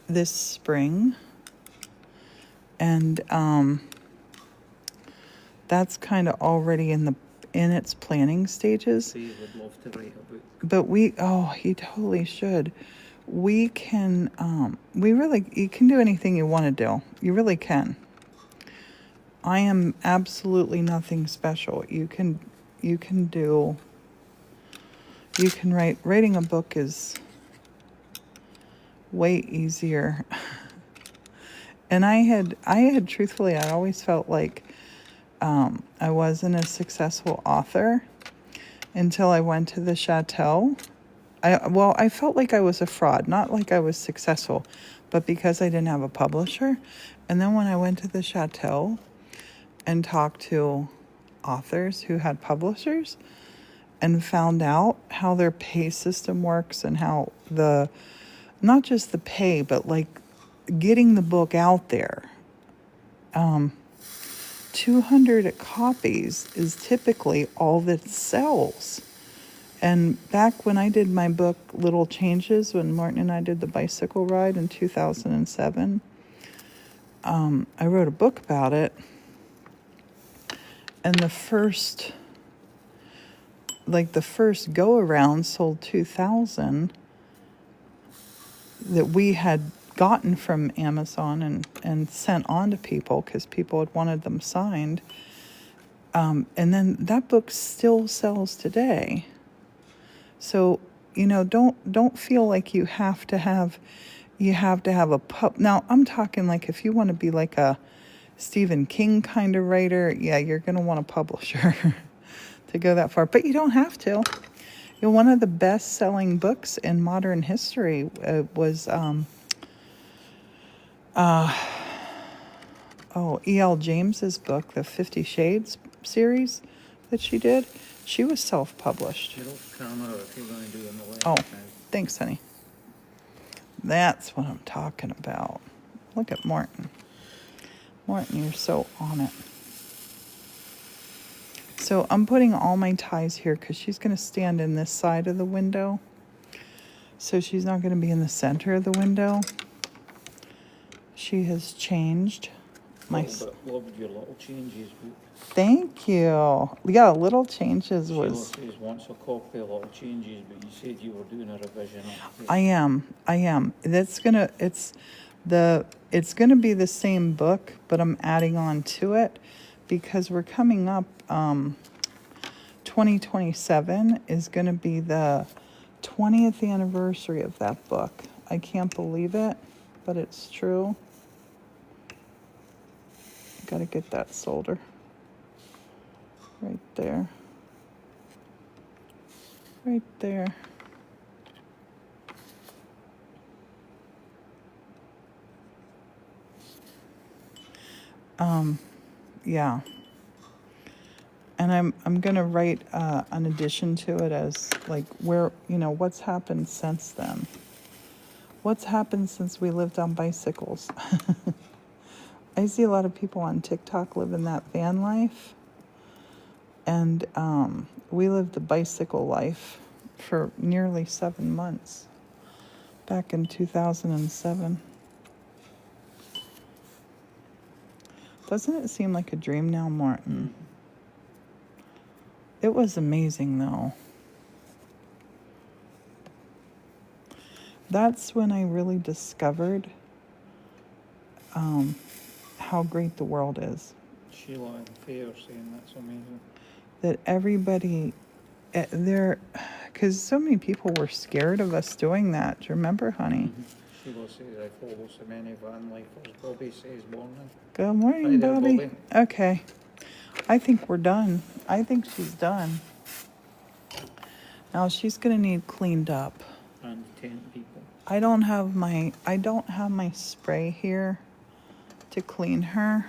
A: this spring. And that's kind of already in its planning stages.
B: Faye would love to write a book.
A: But he totally should. We can, you can do anything you want to do. You really can. I am absolutely nothing special. Writing a book is way easier. And I had truthfully, I always felt like I wasn't a successful author until I went to the chateau. I felt like I was a fraud, not like I was successful, but because I didn't have a publisher. And then when I went to the chateau and talked to authors who had publishers and found out how their pay system works and how not just the pay, but like getting the book out there. 200 copies is typically all that sells. And back when I did my book, Little Changes, when Martin and I did the bicycle ride in 2007, I wrote a book about it. And the first go around sold 2,000 that we had gotten from Amazon and sent on to people because people had wanted them signed. And then that book still sells today. So, don't feel like you have to have a pub. Now, I'm talking like if you want to be like a Stephen King kind of writer, yeah, you're going to want a publisher to go that far. But you don't have to. One of the best-selling books in modern history was E.L. James's book, the 50 Shades series that she did. She was self-published.
B: Get off camera if you're going to do in the left
A: Oh,
B: now.
A: thanks, honey. That's what I'm talking about. Look at Martin. Martin, you're so on it. So I'm putting all my ties here because she's going to stand in this side of the window. So she's not going to be in the center of the window. She has changed.
B: Loved your little changes book.
A: Thank you. Yeah, Little Changes was...
B: Sheila says wants a copy of Little Changes, but you said you were doing a revision of it.
A: I am. It's gonna be the same book, but I'm adding on to it because we're coming up. 2027 is gonna be the 20th anniversary of that book. I can't believe it, but it's true. Gotta get that solder right there. Right there. Yeah. And I'm gonna write an addition to it as like where, what's happened since then. What's happened since we lived on bicycles? I see a lot of people on TikTok living that van life. And we lived the bicycle life for nearly 7 months back in 2007. Doesn't it seem like a dream now, Martin? It was amazing, though. That's when I really discovered how great the world is.
B: Sheila and Faye are saying that's amazing.
A: That everybody there, because so many people were scared of us doing that. Do you remember, honey?
B: Sheila says I follow so many van lifers. Bobby says morning.
A: Good morning,
B: Hi there,
A: Bobby.
B: Bobby.
A: Okay. I think we're done. I think she's done. Now she's gonna need cleaned up.
B: And 10 people.
A: I don't have my spray here to clean her.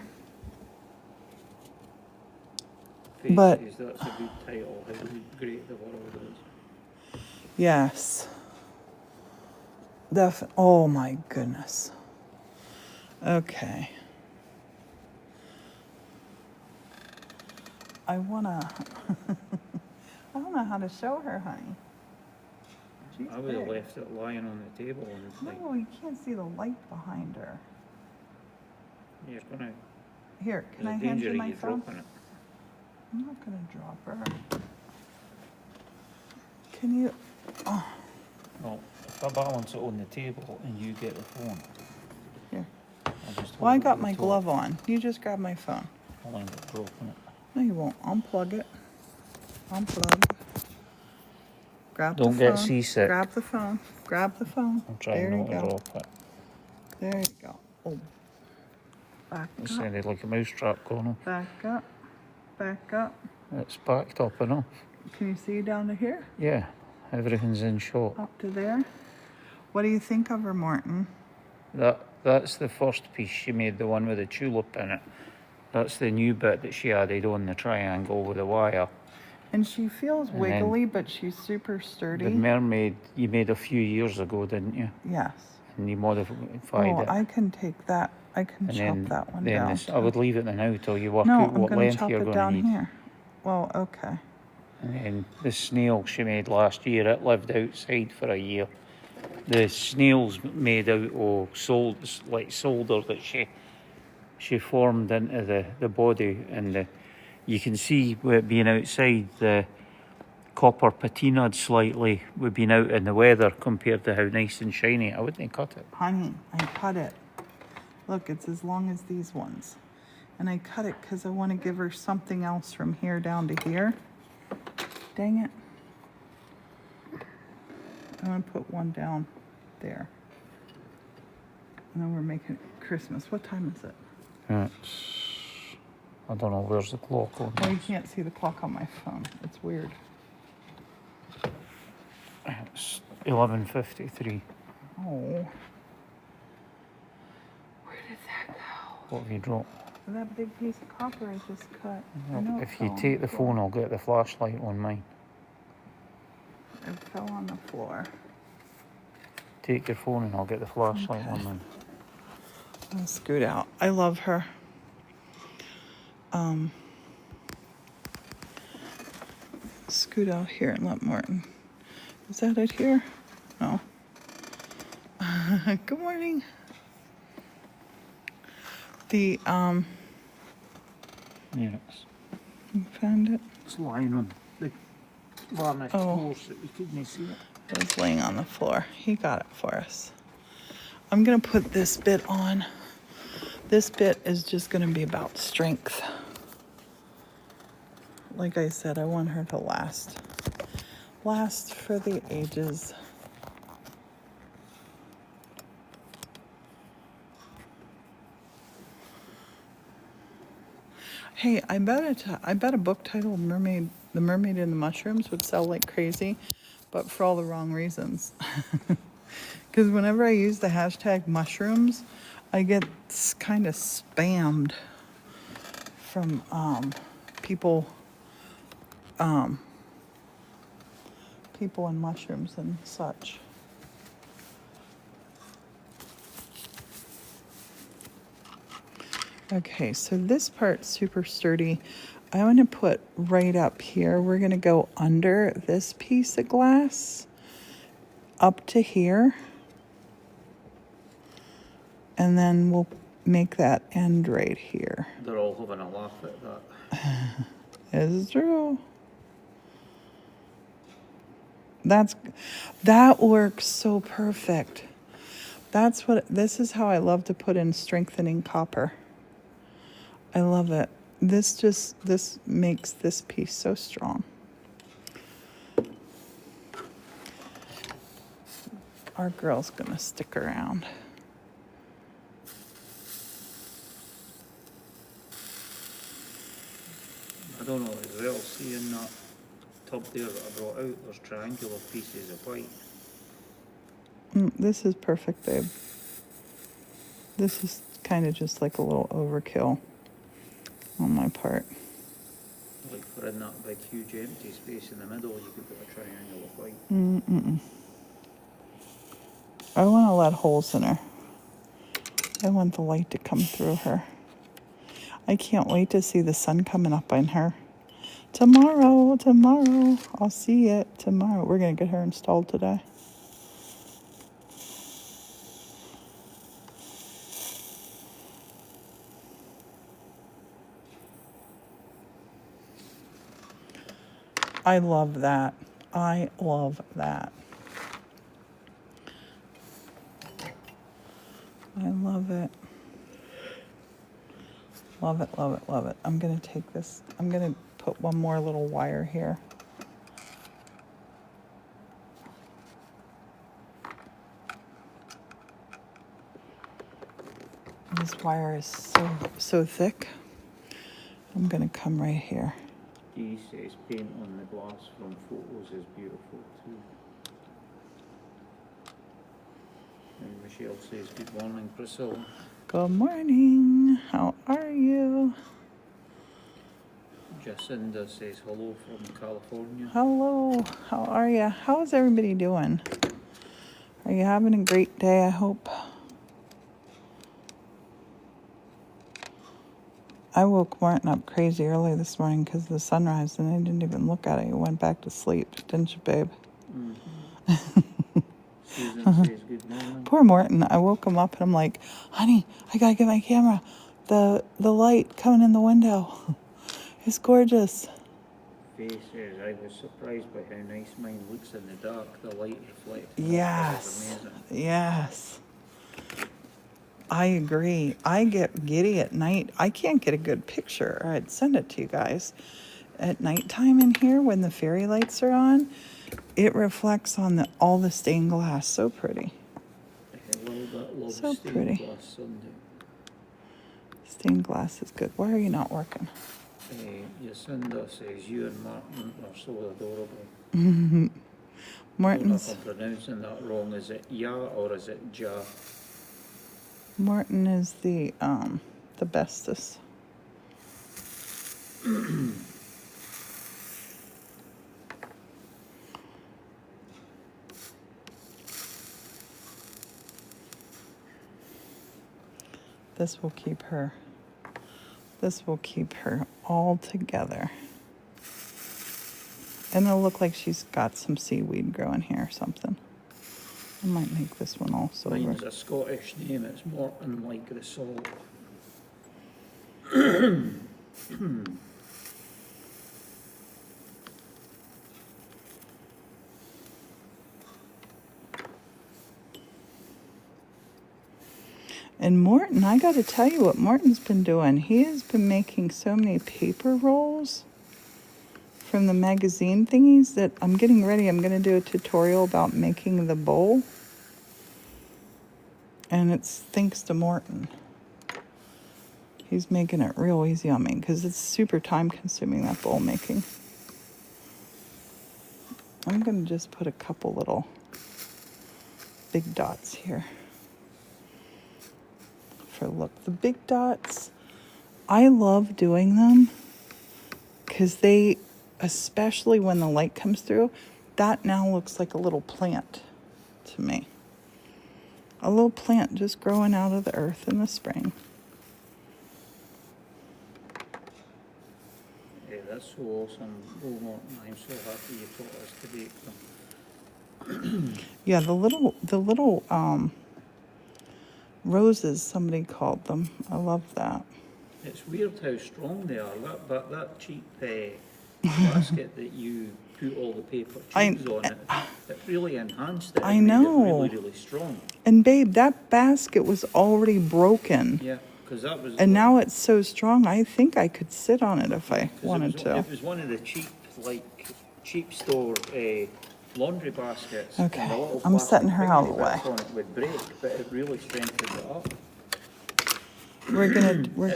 B: Faye
A: But-
B: says that's a good title. How great the world is.
A: Yes. Oh my goodness. Okay. I don't know how to show her, honey. She's
B: I would have
A: big.
B: left it lying on the table and like,
A: No, you can't see the light behind her.
B: you're gonna.
A: Here, can I
B: There's a
A: hand
B: danger
A: you
B: of
A: my
B: you
A: phone?
B: dropping it.
A: I'm not gonna drop her. Can you? Oh,
B: No, if I balance it on the table and you get the phone,
A: here.
B: I'll just
A: Well, I
B: hold it
A: got
B: to the
A: my
B: top.
A: glove on. You just grab my phone.
B: I'll end up dropping it.
A: No, you won't. Unplug it. Unplug. Grab
B: Don't
A: the phone.
B: get seasick.
A: Grab the phone. Grab the phone.
B: I'm trying
A: There you
B: not to
A: go.
B: drop it.
A: There you go. Oh. Back
B: It
A: up.
B: sounded like a mousetrap going on.
A: Back up. Back up.
B: It's backed up enough.
A: Can you see down to here?
B: Yeah, everything's in shot.
A: Up to there? What do you think of her, Morton?
B: That's the first piece she made, the one with the tulip in it. That's the new bit that she added on the triangle with the wire.
A: And she feels
B: And
A: wiggly, but she's super sturdy.
B: The mermaid you made a few years ago, didn't you?
A: Yes.
B: And you modified
A: Oh,
B: it.
A: I can take that. I can
B: And
A: chop
B: then,
A: that one
B: then
A: down.
B: I would leave it now till you work
A: No,
B: out
A: I'm
B: what
A: going to
B: length
A: chop
B: you're
A: it
B: going to
A: down
B: need.
A: here. Well, okay.
B: And then the snail she made last year, it lived outside for a year. The snail's made out of solder that she formed into the body, and you can see with it being outside, the copper patinaed slightly with being out in the weather compared to how nice and shiny. I wouldn't cut it.
A: Honey, I cut it. Look, it's as long as these ones. And I cut it because I want to give her something else from here down to here. Dang it. I'm going to put one down there. And then we're making it Christmas. What time is it?
B: I don't know, where's the clock on?
A: Oh, you can't see the clock on my phone. It's weird.
B: It's 11:53.
A: Oh. Where did that go?
B: What have you dropped?
A: That big piece of copper I just cut. I know it
B: If
A: fell
B: you
A: on
B: take the
A: floor.
B: phone, I'll get the flashlight on mine.
A: It fell on the floor.
B: Take your phone and I'll get the flashlight on mine.
A: I'll scoot out. I love her. Scoot out here and let Martin. Is that it here? No. Good morning. The
B: Yes.
A: you found it?
B: It's lying on the varnished
A: Oh.
B: floor so you couldn't see it.
A: It was laying on the floor. He got it for us. I'm gonna put this bit on. This bit is just gonna be about strength. Like I said, I want her to last. Last for the ages. Hey, I bet a book titled Mermaid, The Mermaid and the Mushrooms would sell like crazy, but for all the wrong reasons. Because whenever I use the hashtag mushrooms, I get kind of spammed from people and mushrooms and such. Okay, so this part's super sturdy. I want to put right up here. We're going to go under this piece of glass up to here. And then we'll make that end right here.
B: They're all having a laugh at that.
A: It's true. That works so perfect. This is how I love to put in strengthening copper. I love it. This makes this piece so strong. Our girl's gonna stick around.
B: I don't know as well, seeing that tub there that I brought out, there's triangular pieces of white.
A: This is perfect, babe. This is kind of just like a little overkill on my part.
B: Like for in that big huge empty space in the middle, you could put a triangle of white.
A: I want to let holes in her. I want the light to come through her. I can't wait to see the sun coming up on her. Tomorrow. I'll see it tomorrow. We're going to get her installed today. I love that. I love that. I love it. Love it, love it, love it. I'm going to take this. I'm going to put one more little wire here. This wire is so thick. I'm going to come right here.
B: Dee says paint on the glass from photos is beautiful too. And Michelle says good morning, Priscilla.
A: Good morning. How are you?
B: Jacinda says hello from California.
A: Hello. How are you? How's everybody doing? Are you having a great day, I hope? I woke Martin up crazy early this morning because of the sunrise, and I didn't even look at it. He went back to sleep, didn't you, babe?
B: Susan says good morning.
A: Poor Morton. I woke him up, and I'm like, honey, I got to get my camera. The light coming in the window. It's gorgeous.
B: Faye says, I was surprised by how nice mine looks in the dark. The light reflects.
A: Yes. Yes. I agree. I get giddy at night. I can't get a good picture. I'd send it to you guys. At nighttime in here, when the fairy lights are on, it reflects on all the stained glass. So pretty. So pretty. Stained glass is good. Why are you not working?
B: Jacinda says, you and Martin are so adorable.
A: Martin's.
B: I don't know if I'm pronouncing that wrong. Is it Ya or is it Ja?
A: Martin is the bestest. This will keep her. This will keep her all together. And it'll look like she's got some seaweed growing here or something. I might make this one all silver.
B: Mine's a Scottish name. It's Morton like the salt.
A: And Morton, I got to tell you what Morton's been doing. He has been making so many paper rolls from the magazine thingies that I'm getting ready. I'm going to do a tutorial about making the bowl. And it's thanks to Morton. He's making it real easy on me because it's super time consuming, that bowl making. I'm going to just put a couple little big dots here. For look, the big dots, I love doing them because they, especially when the light comes through, that now looks like a little plant to me. A little plant just growing out of the earth in the spring.
B: That's so awesome. Oh, Morton, I'm so happy you taught us to bake them.
A: Yeah, the little roses, somebody called them. I love that.
B: It's weird how strong they are. That cheap basket that you put all the paper tubes on it, it really enhanced it.
A: I
B: It made it
A: know.
B: really, really strong.
A: And babe, that basket was already broken.
B: Yeah, because that was.
A: And now it's so strong, I think I could sit on it if I wanted to.
B: It was one of the cheap store laundry baskets.
A: Okay,
B: And the little
A: I'm setting
B: plastic
A: her out of the
B: pixie bits
A: way.
B: on it would break, but it really strengthened it up.
A: We're
B: It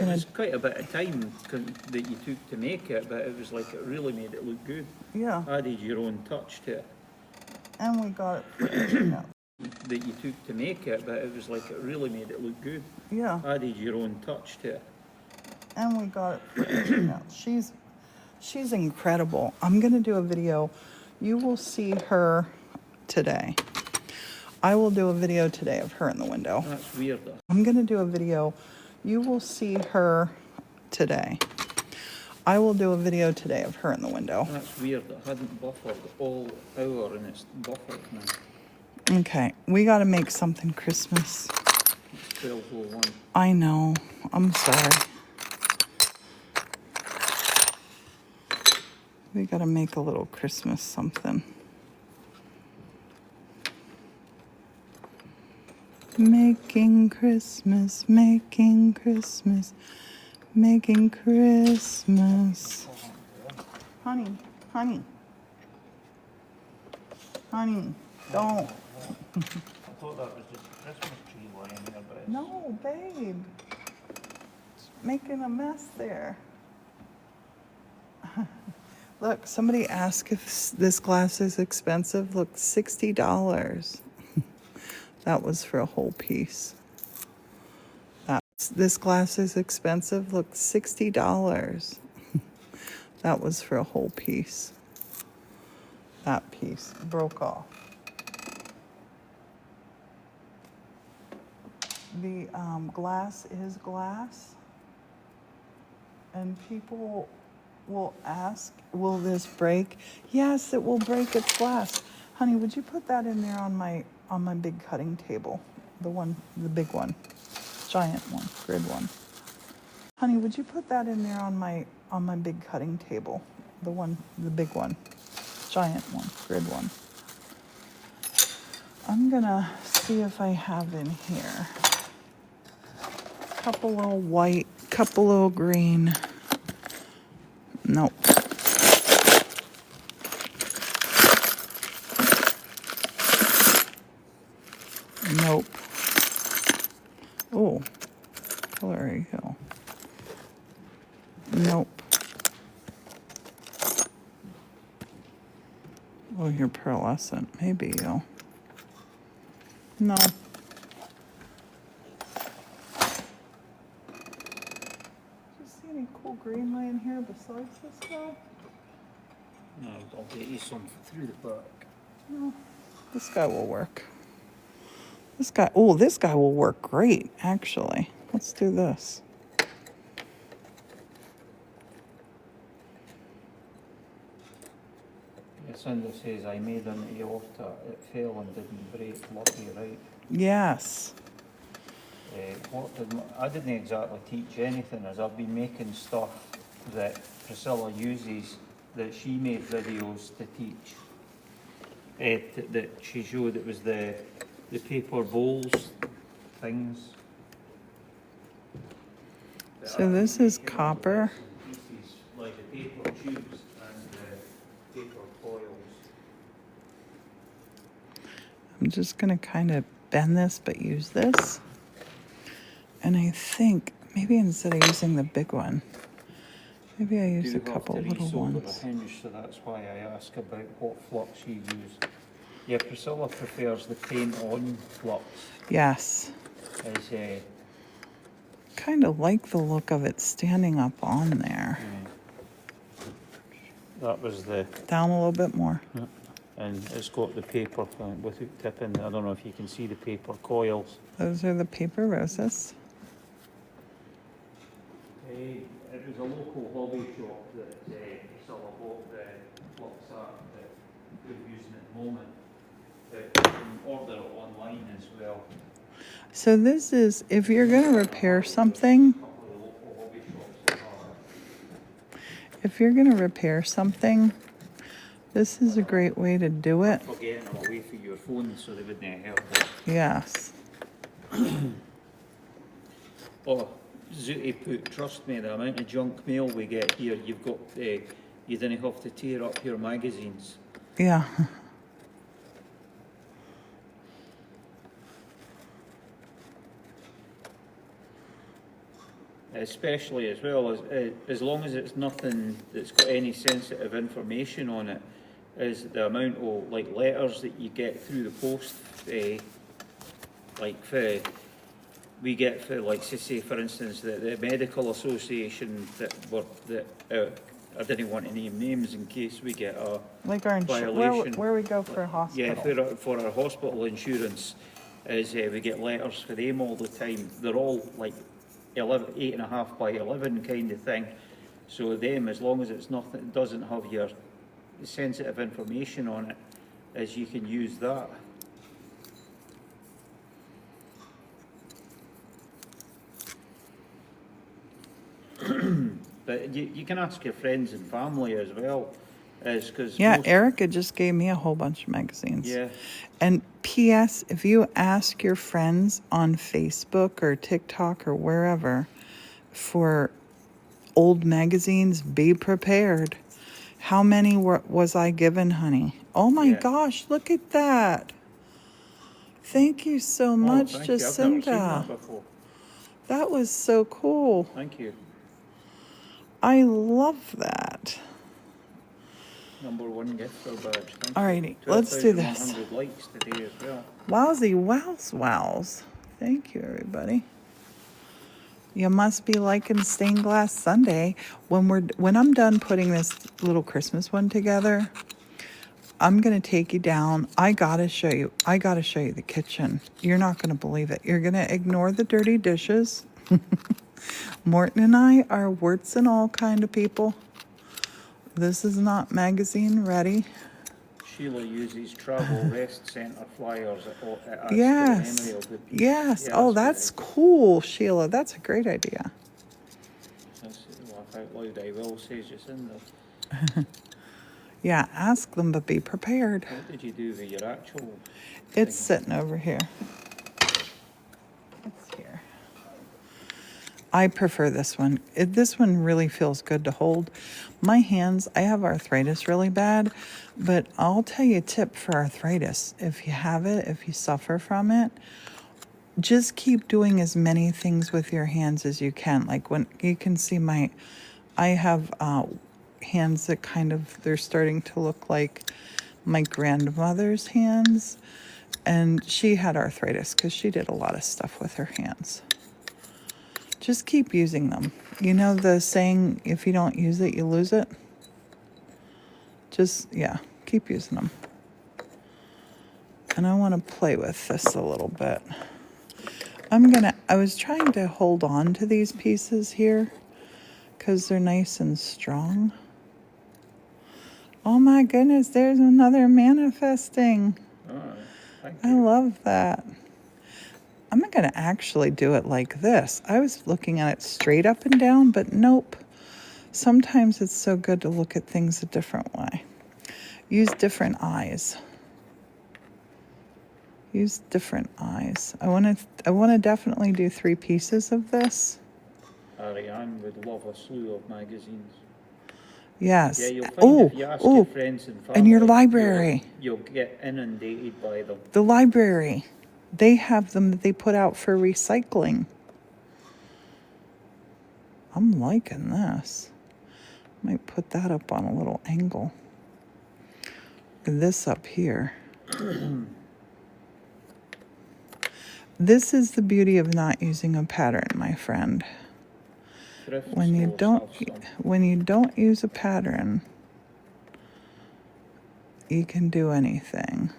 A: gonna,
B: was quite a bit of time that you took to make it, but it was like it really made it look good.
A: yeah.
B: Added your own touch to it.
A: And we got it.
B: That you took to make it, but it was like it really made it look good.
A: Yeah.
B: Added your own touch to it.
A: And we got it. She's incredible. I'm gonna do a video. You will see her today. I will do a video today of her in the window.
B: That's weird though.
A: I'm gonna do a video. You will see her today. I will do a video today of her in the window.
B: That's weird. It hadn't buffered all hour and it's buffered now.
A: Okay, we gotta make something Christmas.
B: It's 12:01.
A: I know. I'm sorry. We gotta make a little Christmas something. Making Christmas, making Christmas, making Christmas. Honey, honey. Honey, don't.
B: I thought that was just a Christmas tree lying there, but it's...
A: No, babe. It's making a mess there. Look, somebody asked if this glass is expensive. Look, $60. That was for a whole piece. This glass is expensive. Look, $60. That was for a whole piece. That piece broke off. The glass is glass. And people will ask, will this break? Yes, it will break. It's glass. Honey, would you put that in there on my big cutting table? The big one, giant one, grid one. Honey, would you put that in there on my big cutting table? The big one, giant one, grid one. I'm gonna see if I have in here. Couple little white, couple little green. Nope. Nope. Oh, color you go. Nope. Oh, you're pearlescent. Maybe you'll. No. Do you see any cool green laying here besides this guy?
B: No, I'll get you some through the back.
A: No. This guy will work. This guy will work great, actually. Let's do this.
B: Cindy says, I made an aorta, it fell and didn't break. Lucky, right?
A: Yes.
B: I didn't exactly teach anything, as I've been making stuff that Priscilla uses, that she made videos to teach. That she showed, it was the paper bowls things.
A: So this is copper.
B: Pieces, like the paper tubes and the paper coils.
A: I'm just going to kind of bend this, but use this. And I think maybe instead of using the big one, maybe I use a couple little ones.
B: Hinge, so that's why I ask about what flux you use. Yeah, Priscilla prefers the paint-on flux.
A: Yes.
B: As
A: kind of like the look of it standing up on there.
B: that was the...
A: Down a little bit more.
B: And it's got the paper with it tipping. I don't know if you can see the paper coils.
A: Those are the paper roses.
B: It was a local hobby shop that still a lot that looks that we're using at the moment. But you can order it online as well.
A: So this is, if you're going to repair something,
B: A couple of the local hobby shops that are.
A: if you're going to repair something, this is a great way to do it.
B: For getting them away from your phone so they wouldn't help it.
A: Yes.
B: Oh, Zooty put, trust me, the amount of junk mail we get here, you've got, you didn't have to tear up your magazines.
A: Yeah.
B: Especially as well as long as it's nothing that's got any sensitive information on it, is the amount of like letters that you get through the post, like we get for like say for instance the medical association I didn't want to name names in case we get a
A: Like our
B: violation.
A: where we go for a hospital.
B: Yeah, for our hospital insurance, is we get letters for them all the time. They're all like 8.5 by 11 kind of thing. So them, as long as it's nothing, doesn't have your sensitive information on it, as you can use that. But you can ask your friends and family as well, is because
A: Yeah, Erica just gave me a whole bunch of magazines.
B: Yeah.
A: And P.S., if you ask your friends on Facebook or TikTok or wherever for old magazines, be prepared. How many was I given, honey? Oh my
B: Yeah.
A: gosh, look at that. Thank you so much,
B: thank you. I've never seen
A: Jacinta.
B: that before.
A: That was so cool.
B: Thank you.
A: I love that.
B: #1 gift or badge. Thank
A: Alrighty,
B: you.
A: let's do this.
B: 12,100 likes today as well.
A: Wowsy wows wows. Thank you, everybody. You must be liking Stained Glass Sunday. When I'm done putting this little Christmas one together, I'm gonna take you down. I gotta show you the kitchen. You're not gonna believe it. You're gonna ignore the dirty dishes. Morton and I are warts and all kind of people. This is not magazine ready.
B: Sheila uses travel rest centre flyers at
A: Yes. Yes. Oh, that's cool, Sheila. That's a great idea.
B: That's laugh out loud. I will, says Jacinda.
A: Yeah, ask them, but be prepared.
B: What did you do with your actual?
A: It's
B: thing?
A: sitting over here. It's here. I prefer this one. This one really feels good to hold. My hands, I have arthritis really bad, but I'll tell you a tip for arthritis. If you have it, if you suffer from it, just keep doing as many things with your hands as you can. Like when you can see I have hands that they're starting to look like my grandmother's hands. And she had arthritis because she did a lot of stuff with her hands. Just keep using them. You know the saying, if you don't use it, you lose it? Keep using them. And I want to play with this a little bit. I was trying to hold on to these pieces here because they're nice and strong. Oh my goodness, there's another manifesting. I love that. I'm not going to actually do it like this. I was looking at it straight up and down, but nope. Sometimes it's so good to look at things a different way. Use different eyes. Use different eyes. I want to definitely do 3 pieces of this.
B: Ariane would love a slew of magazines.
A: Yes.
B: Yeah, you'll find if you ask your friends and family.
A: And your library.
B: You'll get inundated by them.
A: The library. They have them that they put out for recycling. I'm liking this. Might put that up on a little angle. This up here. This is the beauty of not using a pattern, my friend. When you don't use a pattern, you can do anything.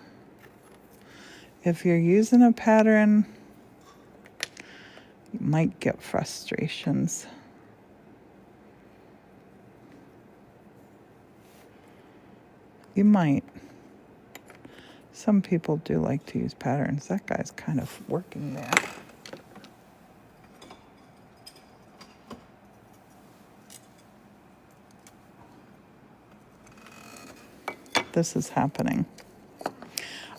A: If you're using a pattern, you might get frustrations. You might. Some people do like to use patterns. That guy's kind of working there. This is happening.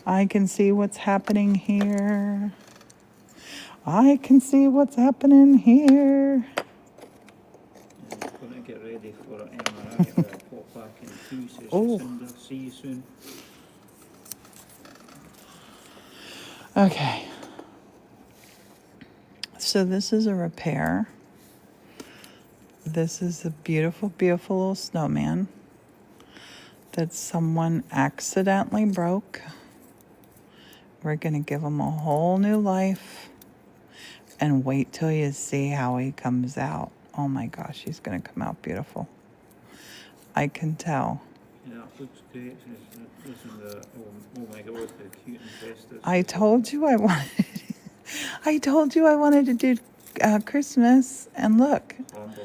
A: I can see what's happening here. I can see what's happening here.
B: I'm going to get ready for an MRI. I'll pop back in 2, says
A: Oh.
B: Jacinda. See you soon.
A: Okay. So this is a repair. This is a beautiful, beautiful little snowman that someone accidentally broke. We're going to give him a whole new life and wait till you see how he comes out. Oh my gosh, he's going to come out beautiful. I can tell.
B: Yeah, it looks great. Isn't the, oh my God, how cute and festive.
A: I told you I wanted to do Christmas, and look.
B: Humbug.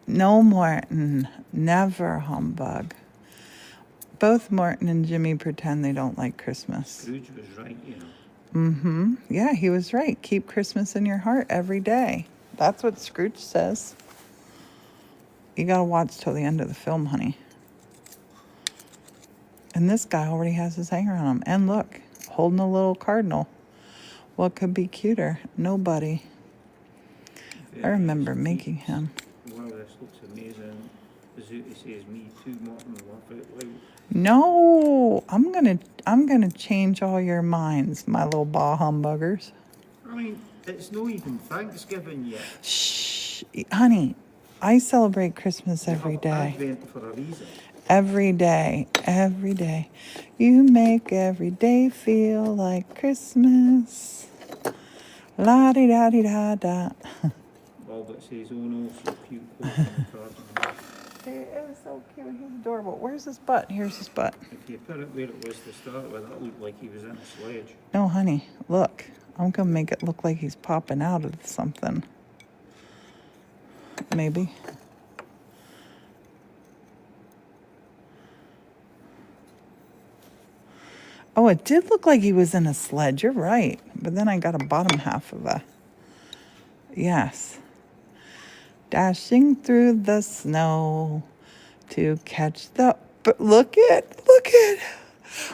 A: No, Morton, never humbug. Both Morton and Jimmy pretend they don't like Christmas.
B: Scrooge was right, you know.
A: Mm-hmm. Yeah, he was right. Keep Christmas in your heart every day. That's what Scrooge says. You gotta watch till the end of the film, honey. And this guy already has his hanger on him. And look, holding a little cardinal. What could be cuter? Nobody. I remember making him.
B: Wow, this looks amazing. Zuti says me too, Martin, laugh out loud.
A: No, I'm gonna change all your minds, my little bah humbuggers.
B: I mean, it's not even Thanksgiving yet.
A: Shh, honey, I celebrate Christmas every day.
B: Advent for a reason.
A: Every day, every day. You make every day feel like Christmas. La-di-da-di-da-da.
B: Albert says, oh no, so cute. Close
A: He is so cute. He's adorable. Where's his butt? Here's his butt.
B: If you put it where it was to start with, that looked like he was in a sledge.
A: No, honey, look. I'm going to make it look like he's popping out of something. Maybe. Oh, it did look like he was in a sled. You're right. But then I got a bottom half of a... Yes. Dashing through the snow to catch the... But look it.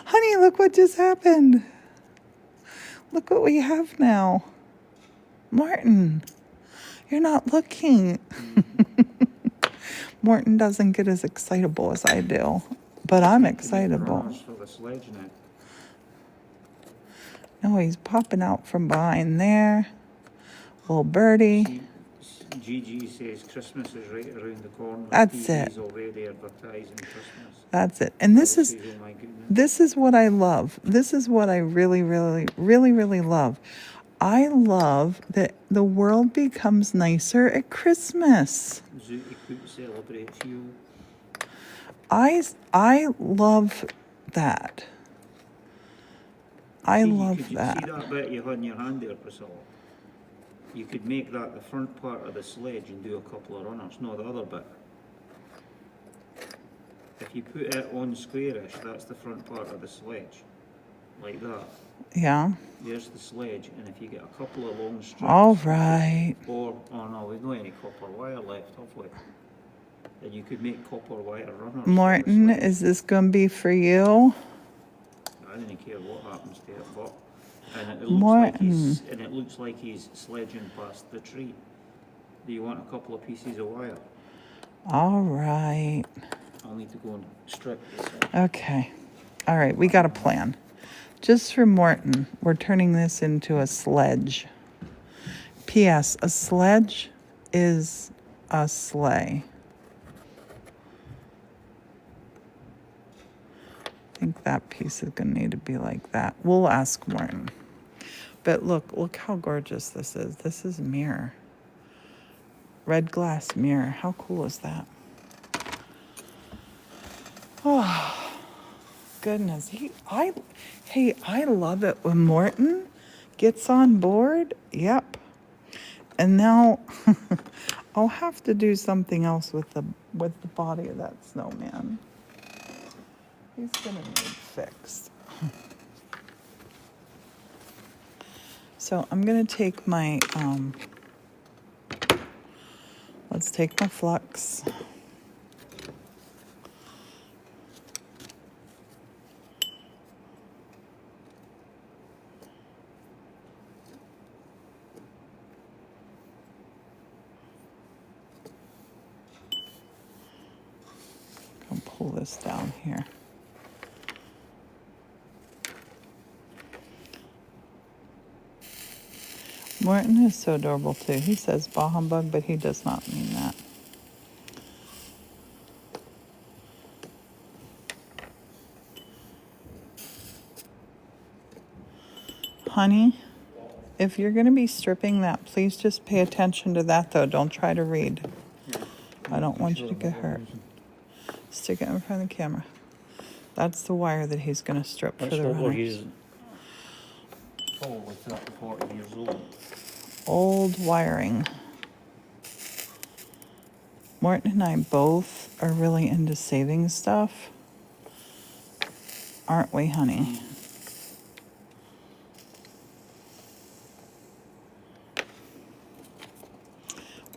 A: Honey, look what just happened. Look what we have now. Martin, you're not looking. Morton doesn't get as excitable as I do. But I'm excitable.
B: For the sledge now.
A: No, he's popping out from behind there. Little birdie.
B: Gigi says Christmas is right around the corner.
A: That's
B: TV's
A: it.
B: already advertising Christmas.
A: That's it. And this
B: Says,
A: is
B: oh my goodness.
A: this is what I love. This is what I really, really, really, really love. I love that the world becomes nicer at Christmas.
B: Zuti Coop celebrates you.
A: I love that. I love
B: See
A: that.
B: that bit you had in your hand there, Priscilla? You could make that the front part of the sledge and do a couple of runners, no, the other bit. If you put it on squarish, that's the front part of the sledge. Like that.
A: Yeah.
B: There's the sledge, and if you get a couple of long strips...
A: All right.
B: Or, oh no, we've not any copper wire left, have we? Then you could make copper wire runners.
A: Morton,
B: for the sledge.
A: is this going to be for you?
B: I don't care what happens to it, but... And it looks like he's sledging past the tree. Do you want a couple of pieces of wire?
A: All right.
B: I'll need to go and strip this out.
A: Okay. All right, we got a plan. Just for Morton, we're turning this into a sledge. P.S. A sledge is a sleigh. I think that piece is going to need to be like that. We'll ask Morton. But look how gorgeous this is. This is a mirror. Red glass mirror. How cool is that? Oh, goodness. I love it when Morton gets on board. Yep. And now I'll have to do something else with the body of that snowman. He's gonna need fixed. So I'm gonna take my, let's take my flux. I'll pull this down here. Morton is so adorable too. He says bah humbug, but he does not mean that. Honey, if you're going to be stripping that, please just pay attention to that though. Don't try to read. I don't want you to get hurt. Stick it in front of the camera. That's the wire that he's going to strip for the runners.
B: He's probably 30, 40 years old.
A: Old wiring. Morton and I both are really into saving stuff. Aren't we, honey?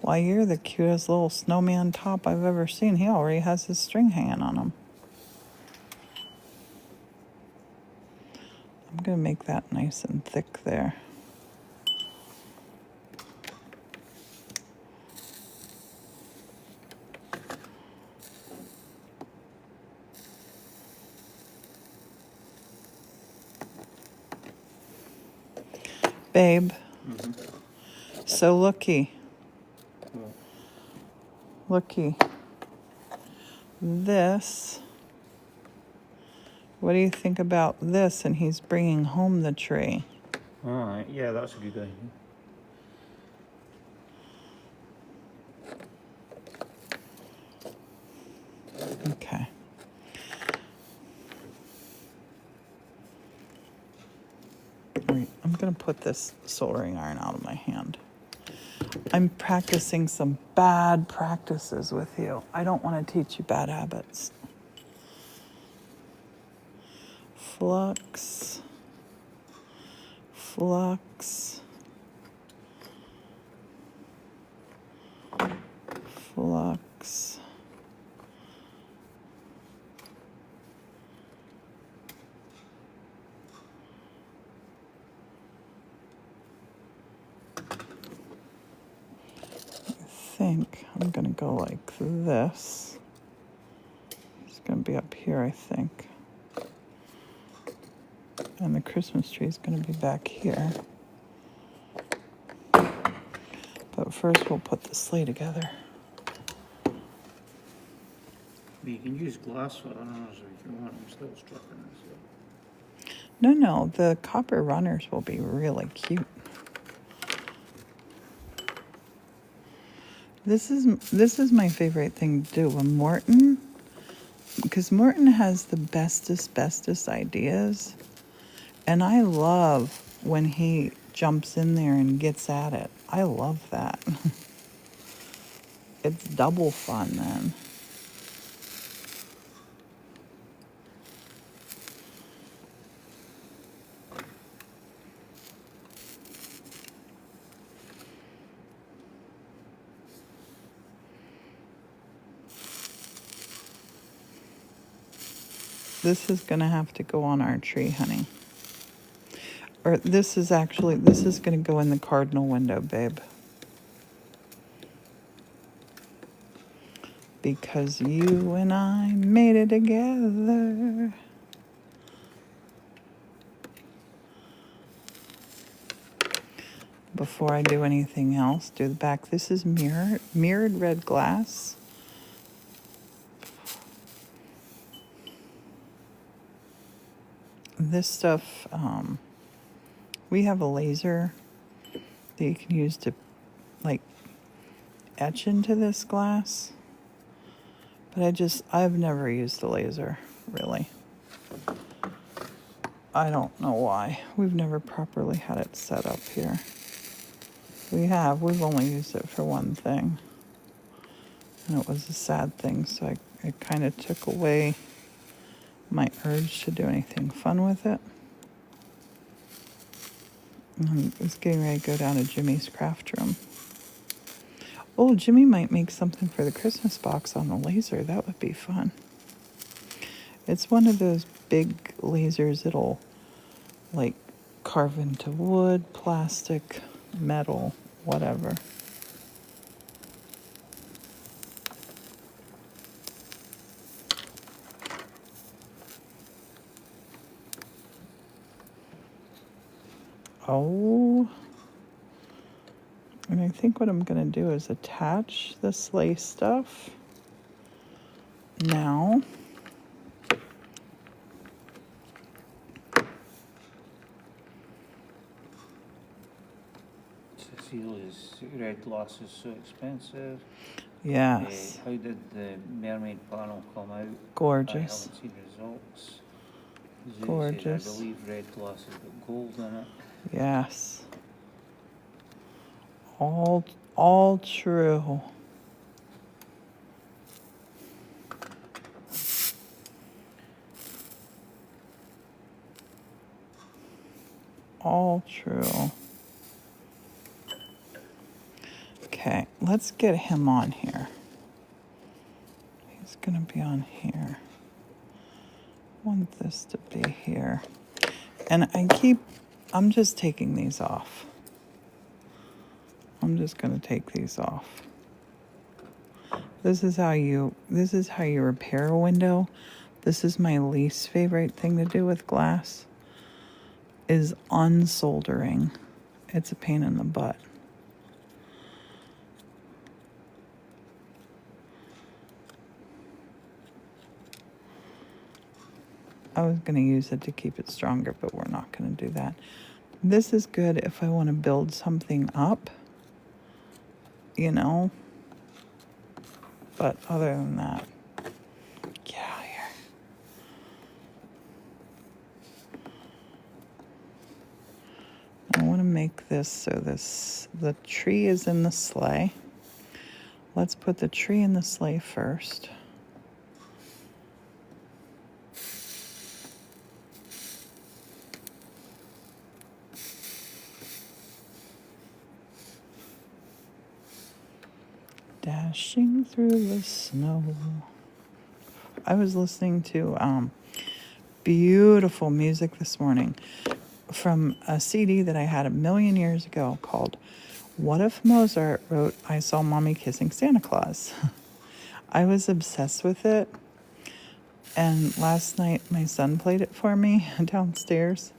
A: Why, you're the cutest little snowman top I've ever seen. He already has his string hanging on him. I'm going to make that nice and thick there. Babe, so looky. Looky. This. What do you think about this? And he's bringing home the tree.
B: All right, yeah, that's a good idea.
A: Okay. All right, I'm going to put this soldering iron out of my hand. I'm practicing some bad practices with you. I don't want to teach you bad habits. Flux. Flux. Flux. I think I'm going to go like this. It's going to be up here, I think. And the Christmas tree is going to be back here. But first we'll put the sleigh together.
B: You can use glass for runners if you want. I'm still stripping it. So.
A: No, the copper runners will be really cute. This is my favorite thing to do with Morton, because Morton has the bestest ideas, and I love when he jumps in there and gets at it. I love that. It's double fun then. This is going to have to go on our tree, honey. Or this is going to go in the cardinal window, babe. Because you and I made it together. Before I do anything else, do the back. This is mirrored red glass. This stuff, we have a laser that you can use to like etch into this glass. But I've never used the laser, really. I don't know why. We've never properly had it set up here. We've only used it for one thing. And it was a sad thing, so it kind of took away my urge to do anything fun with it. I was getting ready to go down to Jimmy's craft room. Oh, Jimmy might make something for the Christmas box on the laser. That would be fun. It's one of those big lasers that'll like carve into wood, plastic, metal, whatever. Oh, and I think what I'm going to do is attach the sleigh stuff now.
B: Cecilia's red glass is so expensive.
A: Yes.
B: How did the Mermaid panel come out?
A: Gorgeous.
B: I haven't seen results.
A: Gorgeous.
B: Says, I believe red glass has got gold in it.
A: Yes. All true. All true. Okay, let's get him on here. He's gonna be on here. I want this to be here. And I'm just taking these off. I'm just gonna take these off. This is how you repair a window. This is my least favorite thing to do with glass, is unsoldering. It's a pain in the butt. I was going to use it to keep it stronger, but we're not going to do that. This is good if I want to build something up, you know. But other than that, get out of here. I want to make this so the tree is in the sleigh. Let's put the tree in the sleigh first. Dashing through the snow. I was listening to beautiful music this morning from a CD that I had a million years ago called What If Mozart Wrote I Saw Mommy Kissing Santa Claus? I was obsessed with it. And last night my son played it for me downstairs.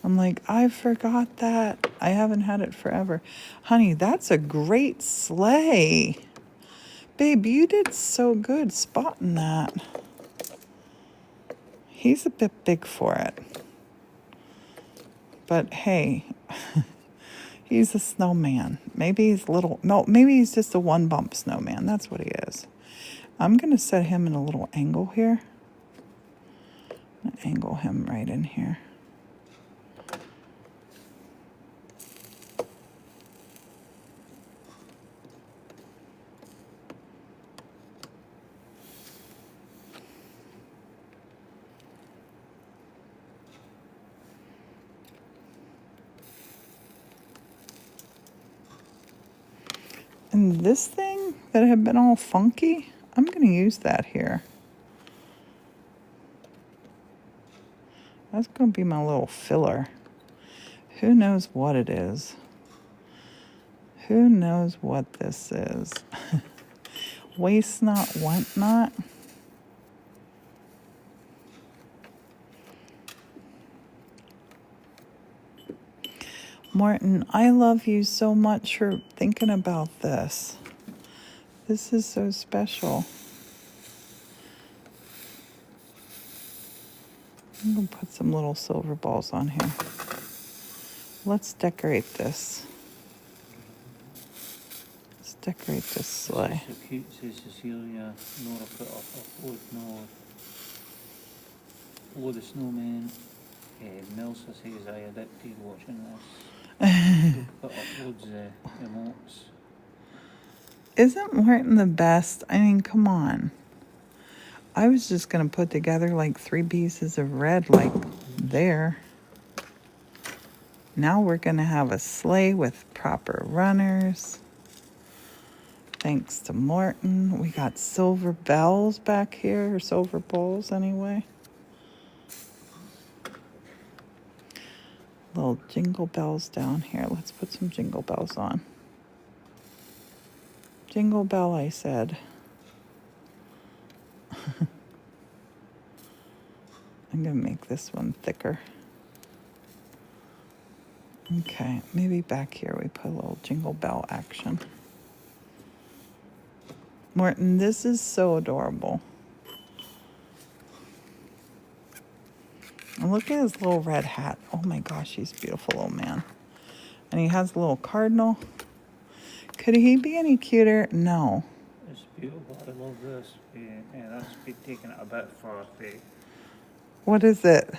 A: I'm like, I forgot that. I haven't had it forever. Honey, that's a great sleigh. Babe, you did so good spotting that. He's a bit big for it. But hey, he's a snowman. Maybe he's little. No, maybe he's just a one bump snowman. That's what he is. I'm going to set him in a little angle here. Angle him right in here. And this thing that had been all funky, I'm going to use that here. That's going to be my little filler. Who knows what it is? Who knows what this is? Waste not, want not. Morton, I love you so much for thinking about this. This is so special. I'm going to put some little silver balls on here. Let's decorate this. Let's decorate this sleigh.
B: This is so cute, says Cecilia. Nora put up a load of snowmen. Melissa says I addicted watching this. Put up loads of emotes.
A: Isn't Morton the best? I mean, come on. I was just going to put together like 3 pieces of red like there. Now we're going to have a sleigh with proper runners. Thanks to Morton. We got silver bells back here, or silver bowls anyway. Little jingle bells down here. Let's put some jingle bells on. Jingle bell, I said. I'm going to make this one thicker. Okay, maybe back here we put a little jingle bell action. Morton, this is so adorable. And look at his little red hat. Oh my gosh, he's a beautiful little man. And he has a little cardinal. Could he be any cuter? No.
B: It's beautiful. I love this. Yeah, that's been taking it a bit far.
A: What is it?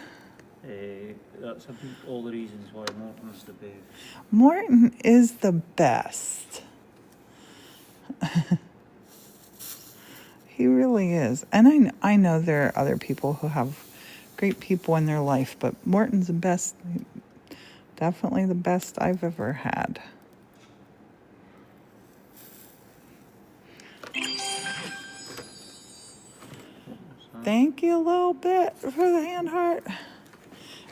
B: That's about all the reasons why Morton's the best.
A: Morton is the best. He really is. And I know there are other people who have great people in their life, but Morton's the best. Definitely the best I've ever had. Thank you a little bit for the hand heart.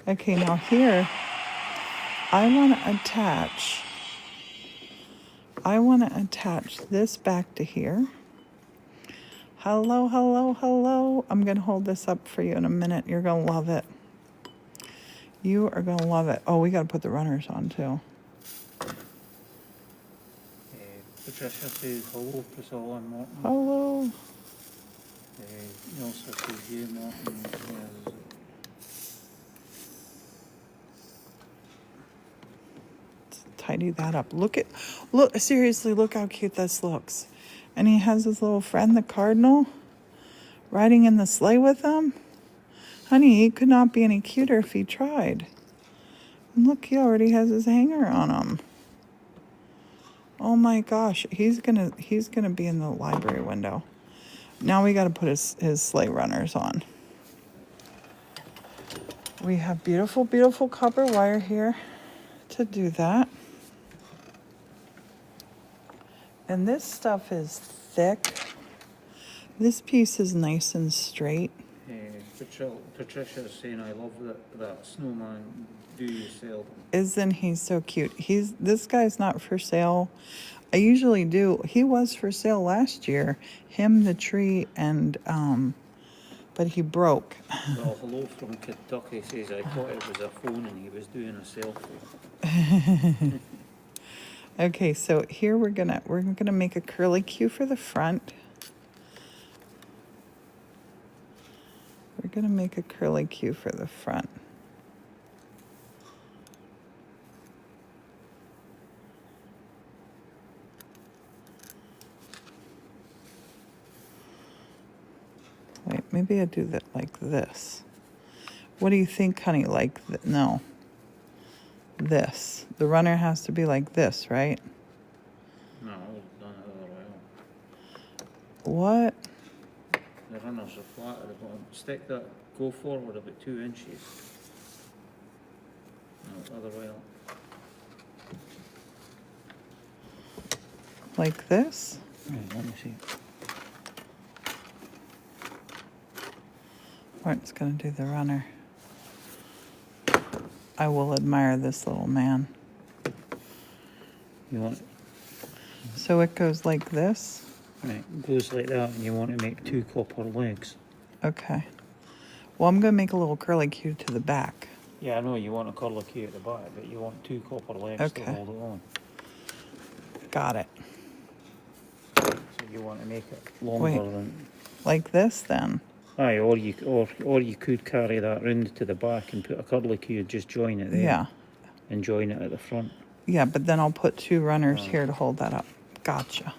A: Okay, now here, I want to attach this back to here. Hello, hello, hello. I'm going to hold this up for you in a minute. You're going to love it. You are going to love it. Oh, we got to put the runners on too.
B: Patricia says hello, Priscilla and Morton.
A: Hello.
B: Elsa says yeah, Morton.
A: Tidy that up. Look, seriously, look how cute this looks. And he has his little friend, the cardinal, riding in the sleigh with him. Honey, he could not be any cuter if he tried. And look, he already has his hanger on him. Oh my gosh, he's gonna be in the library window. Now we got to put his sleigh runners on. We have beautiful, beautiful copper wire here to do that. And this stuff is thick. This piece is nice and straight.
B: Patricia's saying I love that snowman. Do you sell them?
A: Isn't he so cute? This guy's not for sale. I usually do. He was for sale last year. Him, the tree, and but he broke.
B: Well, hello from Kentucky says I thought it was a phone and he was doing a selfie.
A: Okay, so here we're gonna make a curly Q for the front. We're gonna make a curly Q for the front. Wait, maybe I do that like this. What do you think, honey? No. This. The runner has to be like this, right?
B: No, I've done it the other way.
A: What?
B: The runners are flat at the bottom. Stick that, go forward about 2 inches. No, other way up.
A: Like this?
B: Right, let me see.
A: Martin's gonna do the runner. I will admire this little man.
B: You want
A: So it goes like this?
B: right, it goes like that and you want to make 2 copper legs.
A: Okay. Well, I'm gonna make a little curly Q to the back.
B: Yeah, I know you want a curly key at the back, but you want 2 copper legs
A: Okay.
B: to hold it on.
A: Got it.
B: So you want to make it longer than.
A: Like this then?
B: Aye, or you could carry that round to the back and put a curly key, just join it there.
A: Yeah.
B: And join it at the front.
A: Yeah, but then I'll put 2 runners here to hold that up. Gotcha.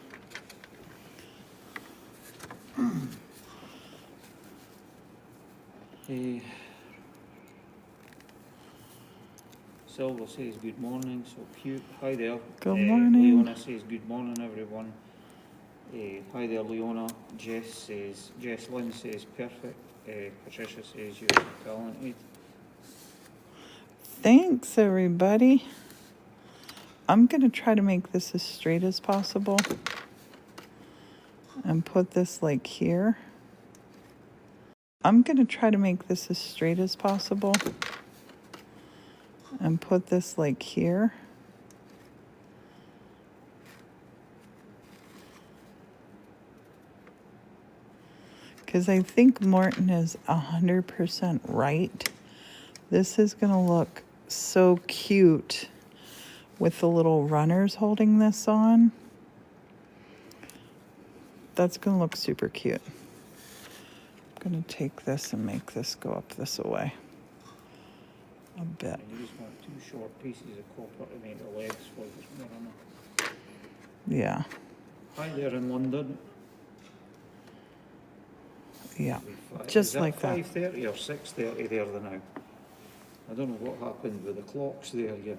B: Silver says good morning, so cute. Hi there.
A: Good morning.
B: Leona says good morning, everyone. Hi there, Leona. Jess Lynn says perfect. Patricia says you're talented.
A: Thanks, everybody. I'm going to try to make this as straight as possible and put this like here. I'm going to try to make this as straight as possible and put this like here. Because I think Morton is 100% right. This is going to look so cute with the little runners holding this on. That's going to look super cute. I'm going to take this and make this go up this way a bit.
B: And you just want 2 short pieces of copper to make the legs for this runner.
A: Yeah.
B: Hi there in London.
A: Yeah.
B: Is
A: Just
B: that
A: like that.
B: 5:30 or 6:30 there now? I don't know what happened with the clocks there yet.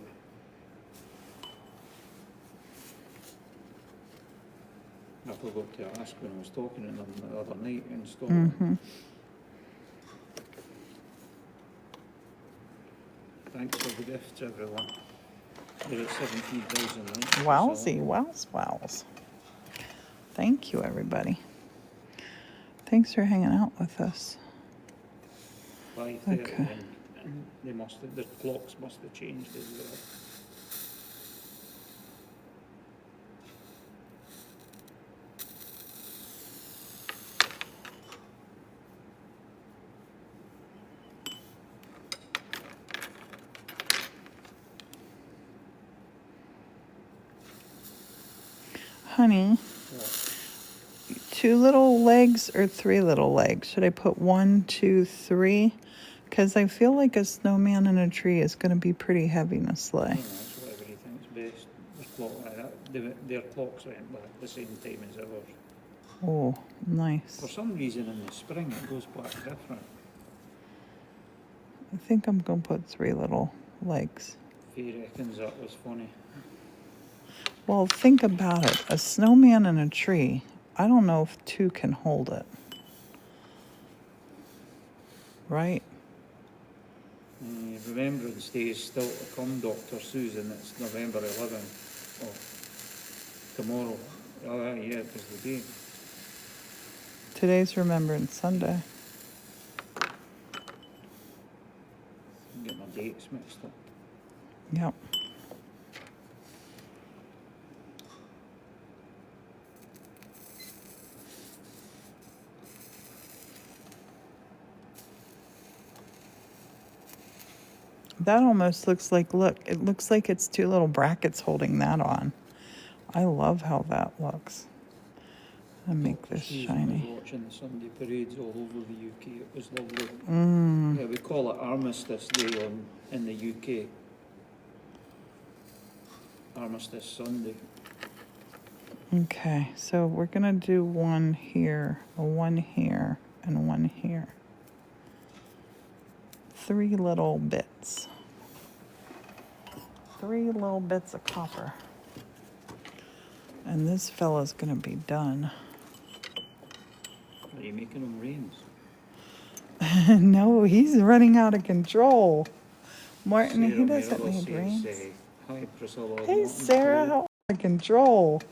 B: I forgot to ask when I was talking to them the other night in Scotland.
A: Mm-hmm.
B: Thanks for the gifts, everyone. You're at 17,000 now.
A: Wowsy, wows. Thank you, everybody. Thanks for hanging out with us.
B: 5:30
A: Okay.
B: and the clocks must have changed as well.
A: Honey, 2 little legs or 3 little legs? Should I put 1, 2, 3? Because I feel like a snowman in a tree is going to be pretty heavy in a sleigh.
B: That's whatever he thinks best. The clock like that. Their clocks went back the same time as ours.
A: Oh, nice.
B: For some reason in the spring it goes back different.
A: I think I'm going to put 3 little legs.
B: He reckons that was funny.
A: Well, think about it. A snowman in a tree, I don't know if 2 can hold it. Right?
B: Remembrance Day is still to come, Dr. Susan. It's November 11th. Oh, tomorrow. Oh, yeah, it was the day.
A: Today's Remembrance Sunday.
B: I'm getting my dates mixed up.
A: Yep. That almost looks like, look, it looks like it's 2 little brackets holding that on. I love how that looks. I'll make this shiny.
B: I was watching the Sunday parades all over the UK. It was lovely.
A: Mm.
B: Yeah, we call it Armistice Day in the UK. Armistice Sunday.
A: Okay, so we're going to do 1 here, a 1 here, and 1 here. 3 little bits. 3 little bits of copper. And this fella's going to be done.
B: Are you making them rains?
A: No, he's running out of control. Martin,
B: Sarah
A: he doesn't
B: Merrill
A: need
B: says,
A: rains.
B: Hi, Priscilla.
A: Hey,
B: Martin
A: Sarah,
B: today.
A: how out of control.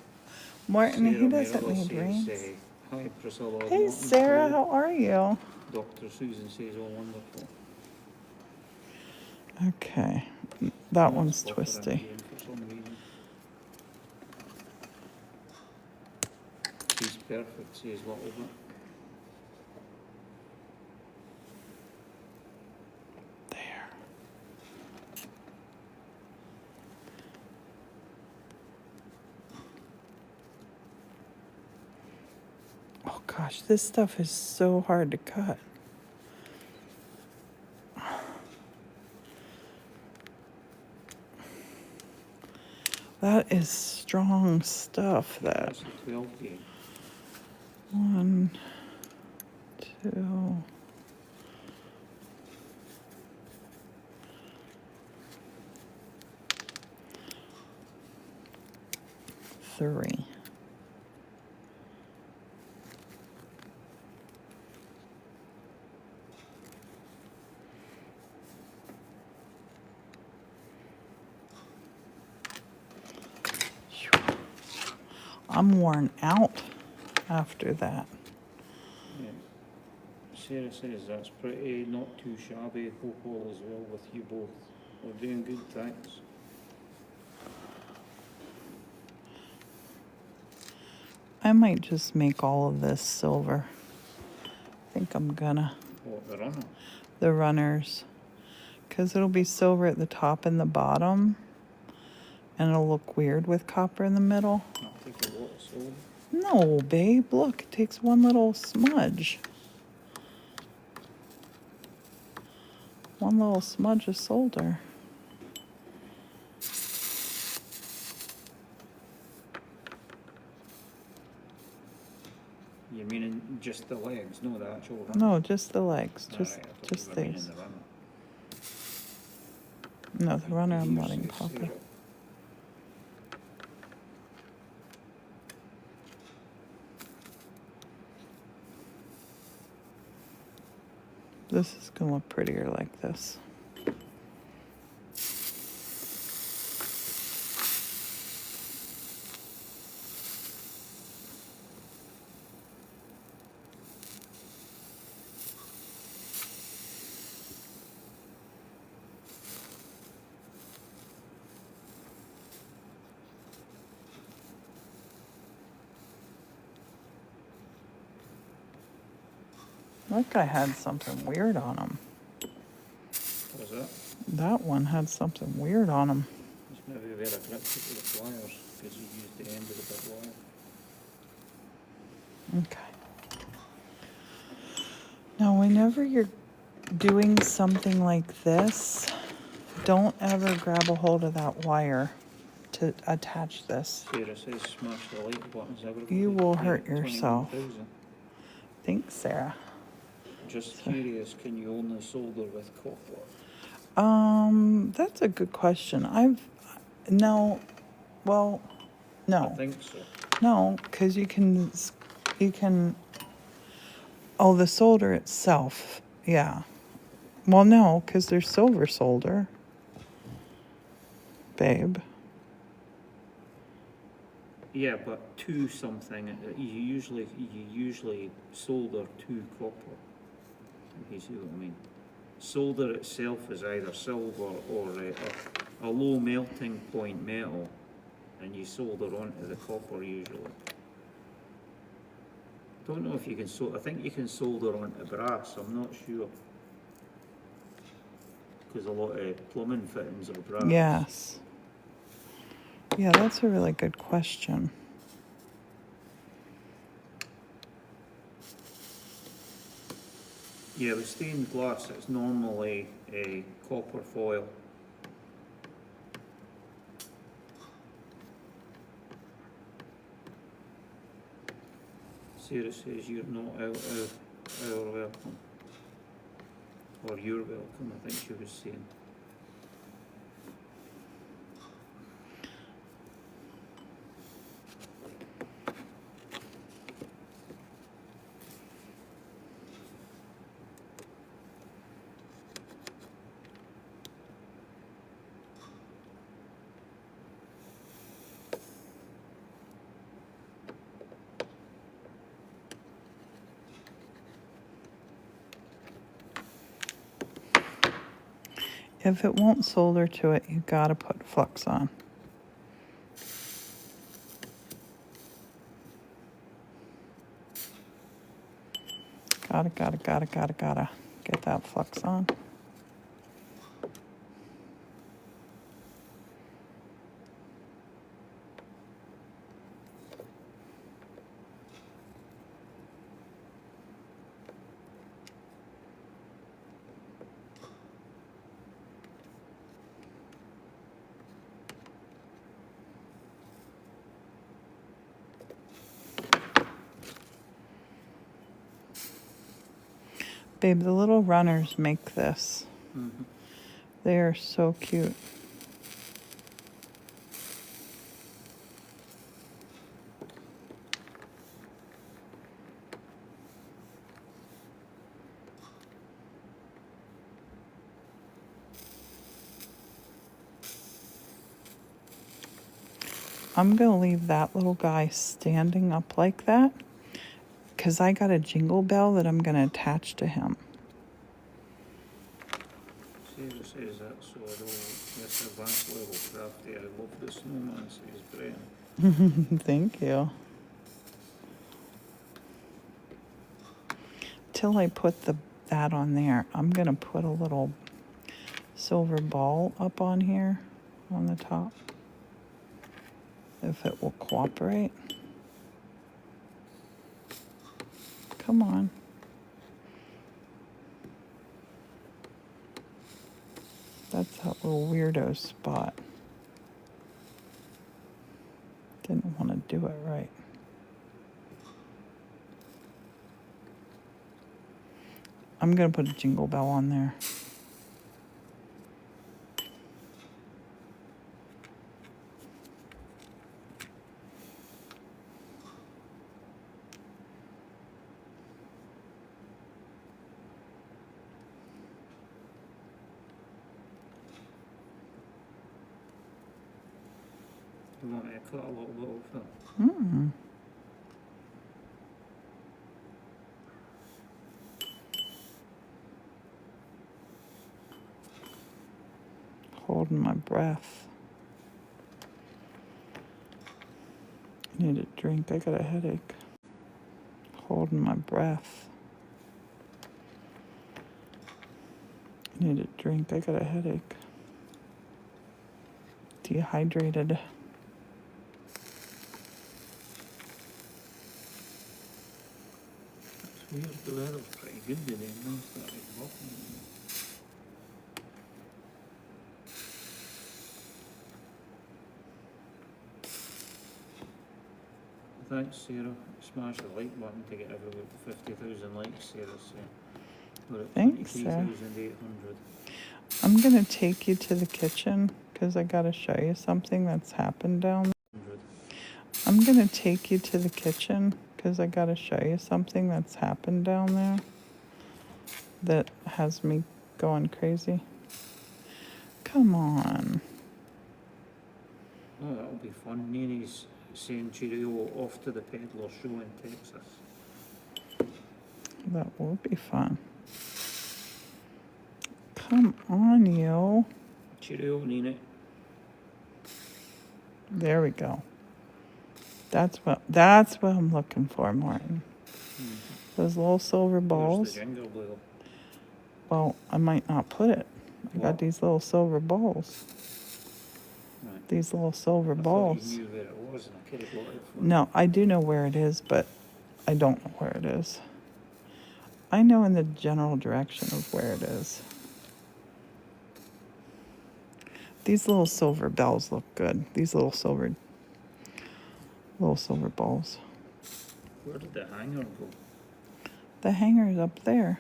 A: Martin, he
B: Sarah
A: doesn't
B: Merrill
A: need
B: says,
A: rains.
B: hi, Priscilla.
A: Hey,
B: Martin
A: Sarah,
B: today.
A: how are you?
B: Dr. Susan says, oh, wonderful.
A: Okay, that one's
B: That's buffering
A: twisty.
B: again for some reason. He's perfect, says Littlebit.
A: There. Oh gosh, this stuff is so hard to cut. That is strong stuff, that.
B: That's the 12 game.
A: 1, 2. 3. I'm worn out after that.
B: Yeah. Sarah says that's pretty, not too shabby. Hope all is well with you both. We're doing good, thanks.
A: I might just make all of this silver. I think I'm gonna.
B: What, the runner?
A: The runners. Because it'll be silver at the top and the bottom. And it'll look weird with copper in the middle.
B: I'll take a lot of silver.
A: No, babe. Look, it takes one little smudge. One little smudge of solder.
B: You meaning just the legs, no the actual runner?
A: No, just the legs. Just,
B: Alright, I thought
A: just
B: you were meaning
A: these.
B: the runner.
A: No, the runner I'm
B: You
A: letting
B: say
A: pop
B: Sarah.
A: it. This is gonna look prettier like this. That guy had something weird on him.
B: What was that?
A: That one had something weird on him.
B: Just maybe where I gripped it with the pliers, because you used the end of the big wire.
A: Okay. Now, whenever you're doing something like this, don't ever grab a hold of that wire to attach this.
B: Sarah says smash the like buttons, everybody.
A: You will hurt
B: 21,000.
A: yourself. Thanks, Sarah.
B: Just curious, can you only solder with copper?
A: That's a good question. No,
B: I think so.
A: no, because you can, oh, the solder itself, yeah. Well, no, because there's silver solder, babe.
B: Yeah, but to something, you usually solder to copper. If you see what I mean. Solder itself is either silver or a low melting point metal, and you solder onto the copper usually. Don't know if you can solder. I think you can solder onto brass. I'm not sure, because a lot of plumbing fittings are brass.
A: Yes. Yeah, that's a really good question.
B: Yeah, with stained glass, it's normally a copper foil. Sarah says you're not our welcome. Or you're welcome, I think she was saying.
A: If it won't solder to it, you gotta put flux on. Gotta get that flux on. Babe, the little runners make this.
B: Mm-hmm.
A: They are so cute. I'm going to leave that little guy standing up like that because I got a jingle bell that I'm going to attach to him.
B: Sarah says that, so I know this advanced level crafty. I love the snowman, says Brian.
A: Thank you. Till I put that on there, I'm going to put a little silver ball up on here on the top. If it will cooperate. Come on. That's that little weirdo spot. Didn't want to do it right. I'm going to put a jingle bell on there.
B: You want me to cut a little bit off that?
A: Holding my breath. Need a drink. I got a headache. Holding my breath. Need a drink. I got a headache. Dehydrated.
B: It's weird, the weather's pretty good today. Now it's started walking. Thanks, Sarah. Smash the like button to get everyone 50,000 likes, Sarah. So we're at
A: Thanks, Sarah.
B: 23,800.
A: I'm going to take you to the kitchen because I got to show you something that's happened down there. I'm going to take you to the kitchen because I got to show you something that's happened down there that has me going crazy. Come on.
B: Oh, that'll be fun. Nini's saying cheerio off to the peddler show in Texas.
A: That will be fun. Come on, you.
B: Cheerio, Nina.
A: There we go. That's what I'm looking for, Martin. Those little silver
B: There's
A: balls.
B: the jingle bell.
A: Well, I might not put it. I got
B: What?
A: these little silver balls.
B: Right.
A: These little silver
B: I thought
A: balls.
B: you knew where it was and I could have got it for you.
A: No, I do know where it is, but I don't know where it is. I know in the general direction of where it is. These little silver bells look good. These little silver balls.
B: Where did the hanger go?
A: The hanger's up there.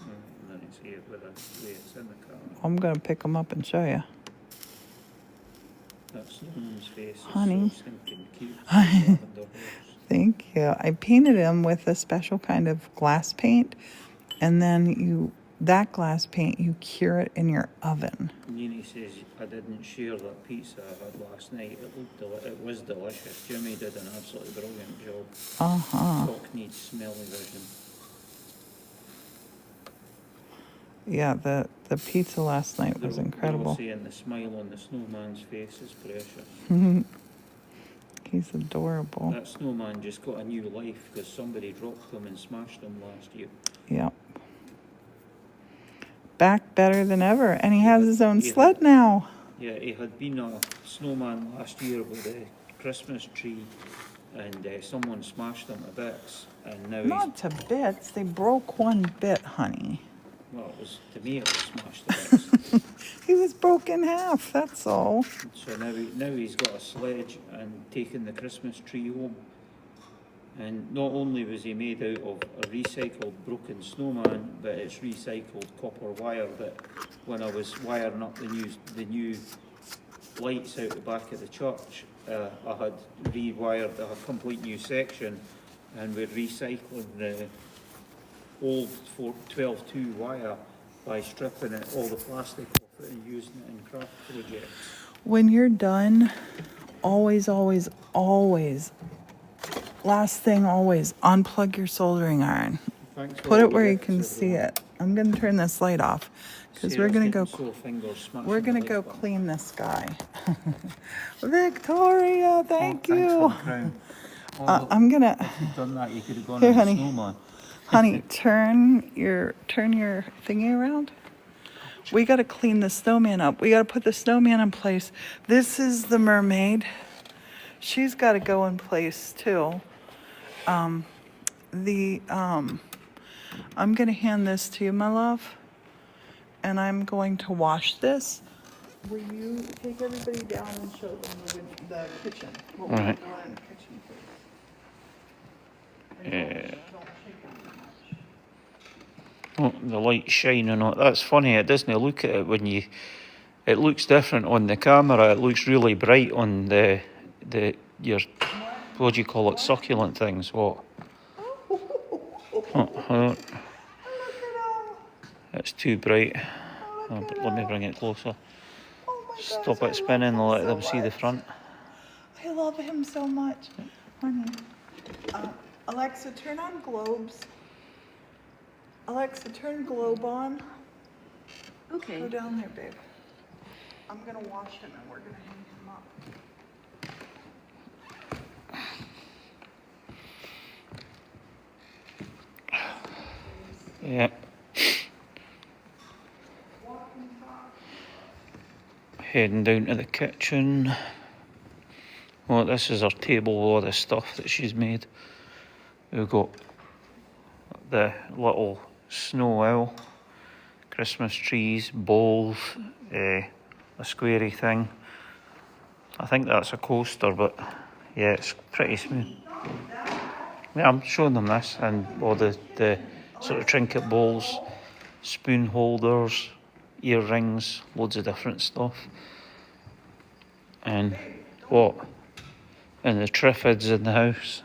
B: I didn't see it with the way it's in the car.
A: I'm going to pick them up and show you.
B: That snowman's face is
A: Honey.
B: so stinking cute. Lavender horse.
A: Thank you. I painted him with a special kind of glass paint, and then that glass paint, you cure it in your oven.
B: Nini says I didn't share that pizza I had last night. It was delicious. Jimmy did an absolutely brilliant job. Talk needs smelly vision.
A: Yeah, the pizza last night was incredible.
B: They're all saying the smile on the snowman's face is precious.
A: He's adorable.
B: That snowman just got a new life because somebody dropped him and smashed him last year.
A: Yep. Back better than ever, and he has his own sled now.
B: Yeah, he had been a snowman last year with a Christmas tree, and someone smashed him to bits, and now
A: Not to bits. They broke one bit, honey.
B: well, it was, to me it was smashed to bits.
A: He was broke in half, that's all.
B: So now he's got a sledge and taken the Christmas tree home. And not only was he made out of a recycled broken snowman, but it's recycled copper wire that when I was wiring up the new lights out the back of the church, I had rewired a complete new section, and we're recycling the old 12-2 wire by stripping all the plastic off it and using it in craft projects.
A: When you're done, always, always, always, last thing always, unplug your soldering iron.
B: Thanks for
A: Put
B: all
A: it
B: the
A: where you
B: gifts,
A: can see
B: everyone.
A: it. I'm going to turn this light off because we're
B: Sarah's
A: going to go
B: getting sore fingers smashing
A: we're
B: the
A: going to
B: like
A: go
B: button.
A: clean this guy. Thank
B: Thanks
A: you.
B: for the crown. Oh,
A: I'm going to
B: if you'd done that, you could have gone
A: Here,
B: on the
A: honey.
B: snowman.
A: Honey, turn your thingy around. We got to clean the snowman up. We got to put the snowman in place. This is the mermaid. She's got to go in place too. I'm going to hand this to you, my love, and I'm going to wash this. Will you take everybody down and show them the kitchen? What we're
B: Alright.
A: doing in the kitchen, please.
B: Yeah.
A: Don't shake it too much.
B: Oh, the light's shining on it. That's funny, it doesn't look at it when you... It looks different on the camera. It looks really bright on your... What do you call it? Succulent things. What?
A: Look at
B: It's too bright.
A: all.
B: But let me bring it closer.
A: Oh my gosh,
B: Stop
A: I
B: it spinning and
A: love
B: let
A: him
B: them
A: so
B: see the
A: much.
B: front.
A: I love him so much. Honey, Alexa, turn on globes. Alexa, turn globe on.
C: Okay.
A: Go down there, babe. I'm gonna wash him and we're gonna hang him up.
B: Yeah. Heading down to the kitchen. Well, this is our table with all the stuff that she's made. We've got the little snow owl, Christmas trees, bowls, a squarey thing. I think that's a coaster, but yeah, it's pretty smooth. Yeah, I'm showing them this and all the sort of trinket bowls, spoon holders, earrings, loads of different stuff. And what? And the triffids in the house.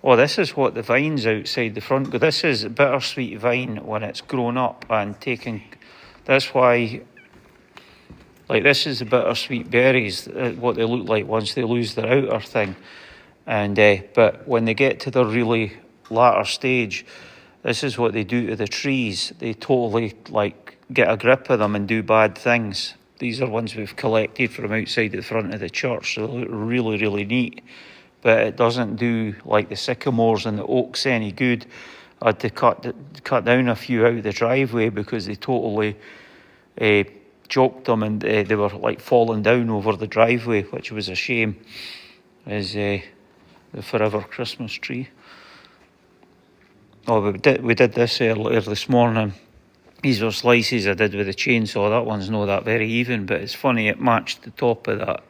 B: Oh, this is what the vine's outside the front. This is bittersweet vine when it's grown up and taken. That's why, like, this is the bittersweet berries, what they look like once they lose their outer thing. And but when they get to the really latter stage, this is what they do to the trees. They totally, like, get a grip of them and do bad things. These are ones we've collected from outside the front of the church, so they look really, really neat. But it doesn't do, like, the sycamores and the oaks any good. I had to cut down a few out of the driveway because they totally choked them and they were, like, falling down over the driveway, which was a shame. Is the forever Christmas tree. Oh, we did this earlier this morning. These were slices I did with a chainsaw. That one's not that very even, but it's funny, it matched the top of that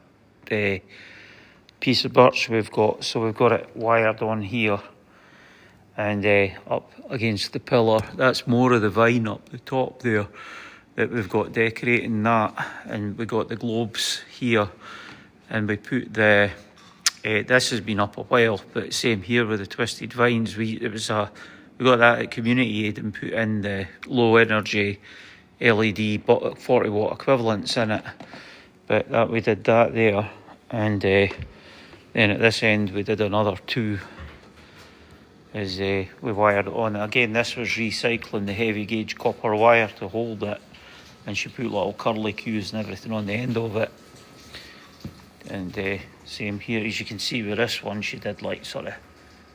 B: piece of birch we've got. So we've got it wired on here and up against the pillar. That's more of the vine up the top there that we've got decorating that. And we got the globes here and we put the... this has been up a while, but same here with the twisted vines. We got that at Community Aid and put in the low energy LED 40 watt equivalents in it. But we did that there, and then at this end we did another two. As we wired it on. Again, this was recycling the heavy gauge copper wire to hold it, and she put little curly cues and everything on the end of it. And same here, as you can see with this one, she did like sort of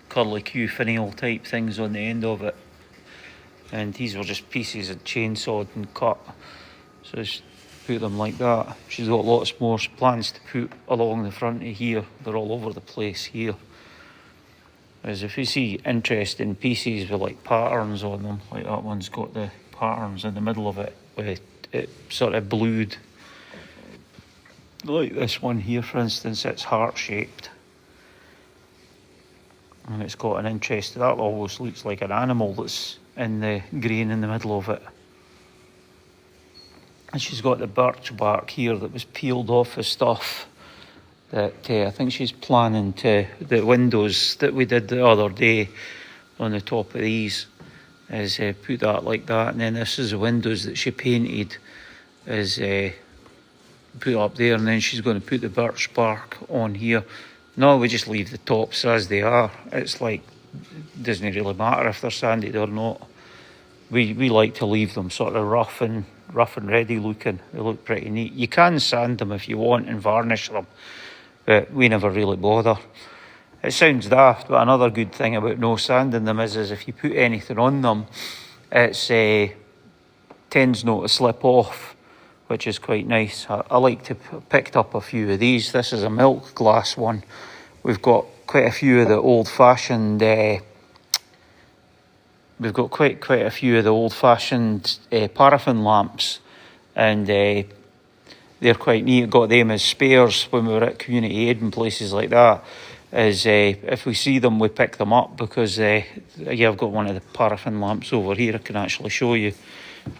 B: curly Q finial type things on the end of it. And these were just pieces of chainsawed and cut. So she put them like that. She's got lots more plans to put along the front of here. They're all over the place here. As if you see interesting pieces with like patterns on them, like that one's got the patterns in the middle of it, with it sort of blued. Like this one here, for instance, it's heart-shaped. And it's got an interest, that almost looks like an animal that's in the grain in the middle of it. And she's got the birch bark here that was peeled off the stuff that I think she's planning to, the windows that we did the other day on the top of these, is put that like that. And then this is the windows that she painted as put up there, and then she's going to put the birch bark on here. No, we just leave the tops as they are. It's like, doesn't really matter if they're sanded or not. We like to leave them sort of rough and ready looking. They look pretty neat. You can sand them if you want and varnish them, but we never really bother. It sounds daft, but another good thing about no sanding them is if you put anything on them, it tends not to slip off, which is quite nice. I like to picked up a few of these. This is a milk glass one. We've got quite a few of the old-fashioned. We've got quite a few of the old-fashioned paraffin lamps, and they're quite neat. Got them as spares when we were at community aid and places like that. If we see them, we pick them up because I've got one of the paraffin lamps over here. I can actually show you.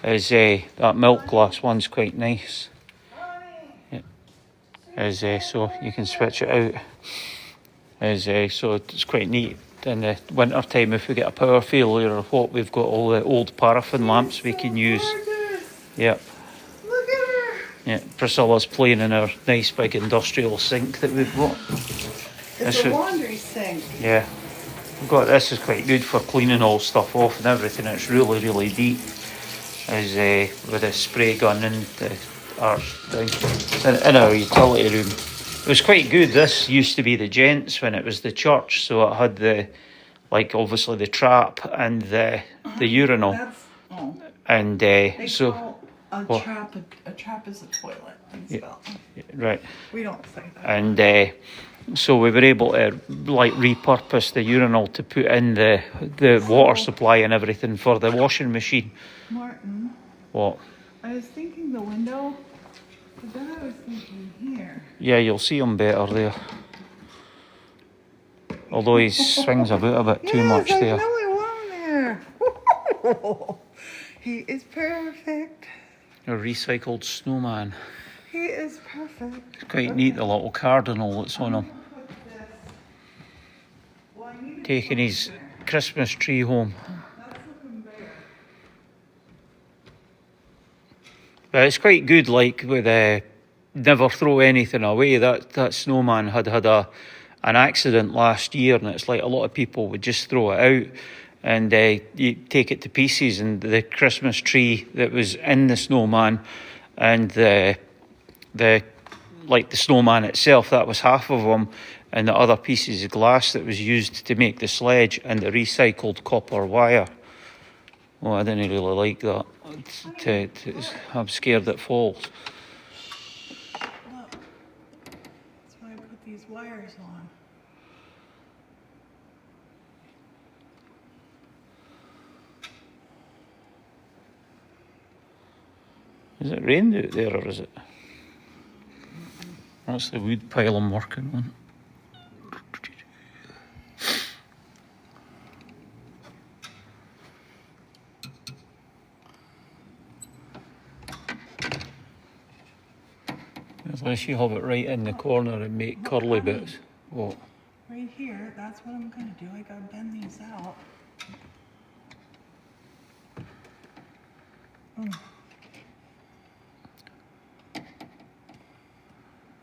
B: That milk glass one's quite nice. Yeah. So you can switch it out. So it's quite neat. In the winter time, if we get a power failure or what, we've got all the old paraffin lamps we can use. Yep.
A: Look at her.
B: Yeah, Priscilla's playing in our nice big industrial sink that we've got.
A: It's a laundry sink.
B: Yeah. We've got this is quite good for cleaning all stuff off and everything. It's really deep. With a spray gun and the arch thing in our utility room. It was quite good. This used to be the gents when it was the church, so it had obviously the trap and the urinal. And so
A: a trap is a toilet in Scotland.
B: Right.
A: We don't say that.
B: And so we were able to repurpose the urinal to put in the water supply and everything for the washing machine.
A: Martin.
B: What?
A: I was thinking the window, but then I was thinking here.
B: Yeah, you'll see him better there. Although he swings about a bit too much there.
A: I know I want him there. He is perfect.
B: A recycled snowman.
A: He is perfect.
B: It's quite neat, the little cardinal that's on him. Taking his Christmas tree home. But it's quite good, with never throw anything away. That snowman had an accident last year, and it's like a lot of people would just throw it out, and you take it to pieces, and the Christmas tree that was in the snowman, and the snowman itself, that was half of them, and the other pieces of glass that was used to make the sledge, and the recycled copper wire. Oh, I didn't really like that. I'm scared it falls.
A: Look, that's why I put these wires on.
B: Is it rained out there, or is it? That's the wood pile I'm working on. Unless you have it right in the corner and make curly bits. What?
A: Right here, that's what I'm going to do. I got to bend these out.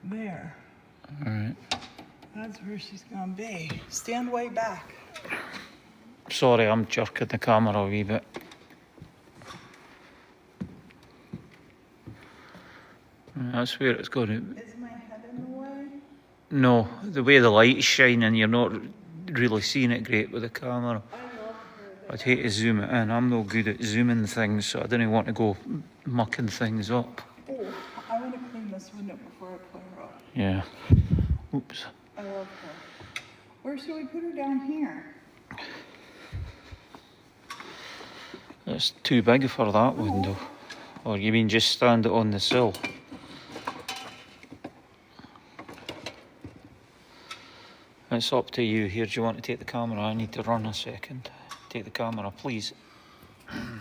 A: There.
B: All right.
A: That's where she's going to be. Stand way back.
B: Sorry, I'm jerking the camera a wee bit. That's where it's going to.
A: Is my head in the way?
B: No, the way the light's shining, you're not really seeing it great with the camera.
A: I love her.
B: I'd hate to zoom it in. I'm no good at zooming things, so I didn't want to go mucking things up.
A: Oh, I want to clean this window before I put her up.
B: Yeah. Oops.
A: I love her. Where should we put her down here?
B: It's too big for that window. Or you mean just stand it on the sill? It's up to you. Here, do you want to take the camera? I need to run a second. Take the camera, please.
A: I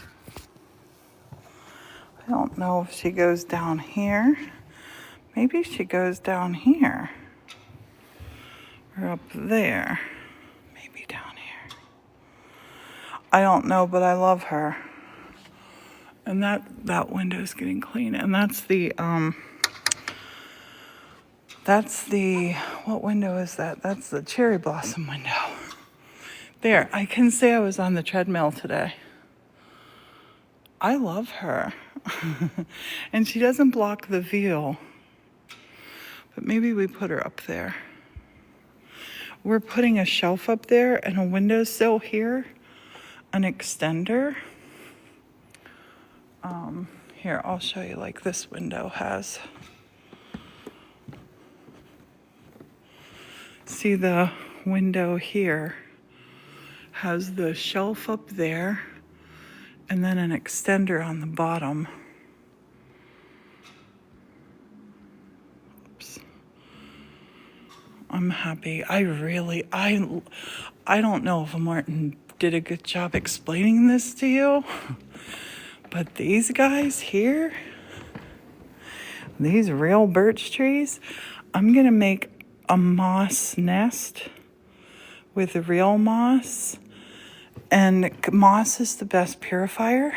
A: don't know if she goes down here. Maybe she goes down here. Or up there. Maybe down here. I don't know, but I love her. And that window's getting clean. And that's the That's the, what window is that? That's the cherry blossom window. There, I can say I was on the treadmill today. I love her. And she doesn't block the view. But maybe we put her up there. We're putting a shelf up there and a windowsill here, an extender. Here, I'll show you, like this window has. See, the window here has the shelf up there and then an extender on the bottom. Oops. I'm happy. I don't know if Martin did a good job explaining this to you, but these guys here, these real birch trees, I'm gonna make a moss nest with real moss, and moss is the best purifier.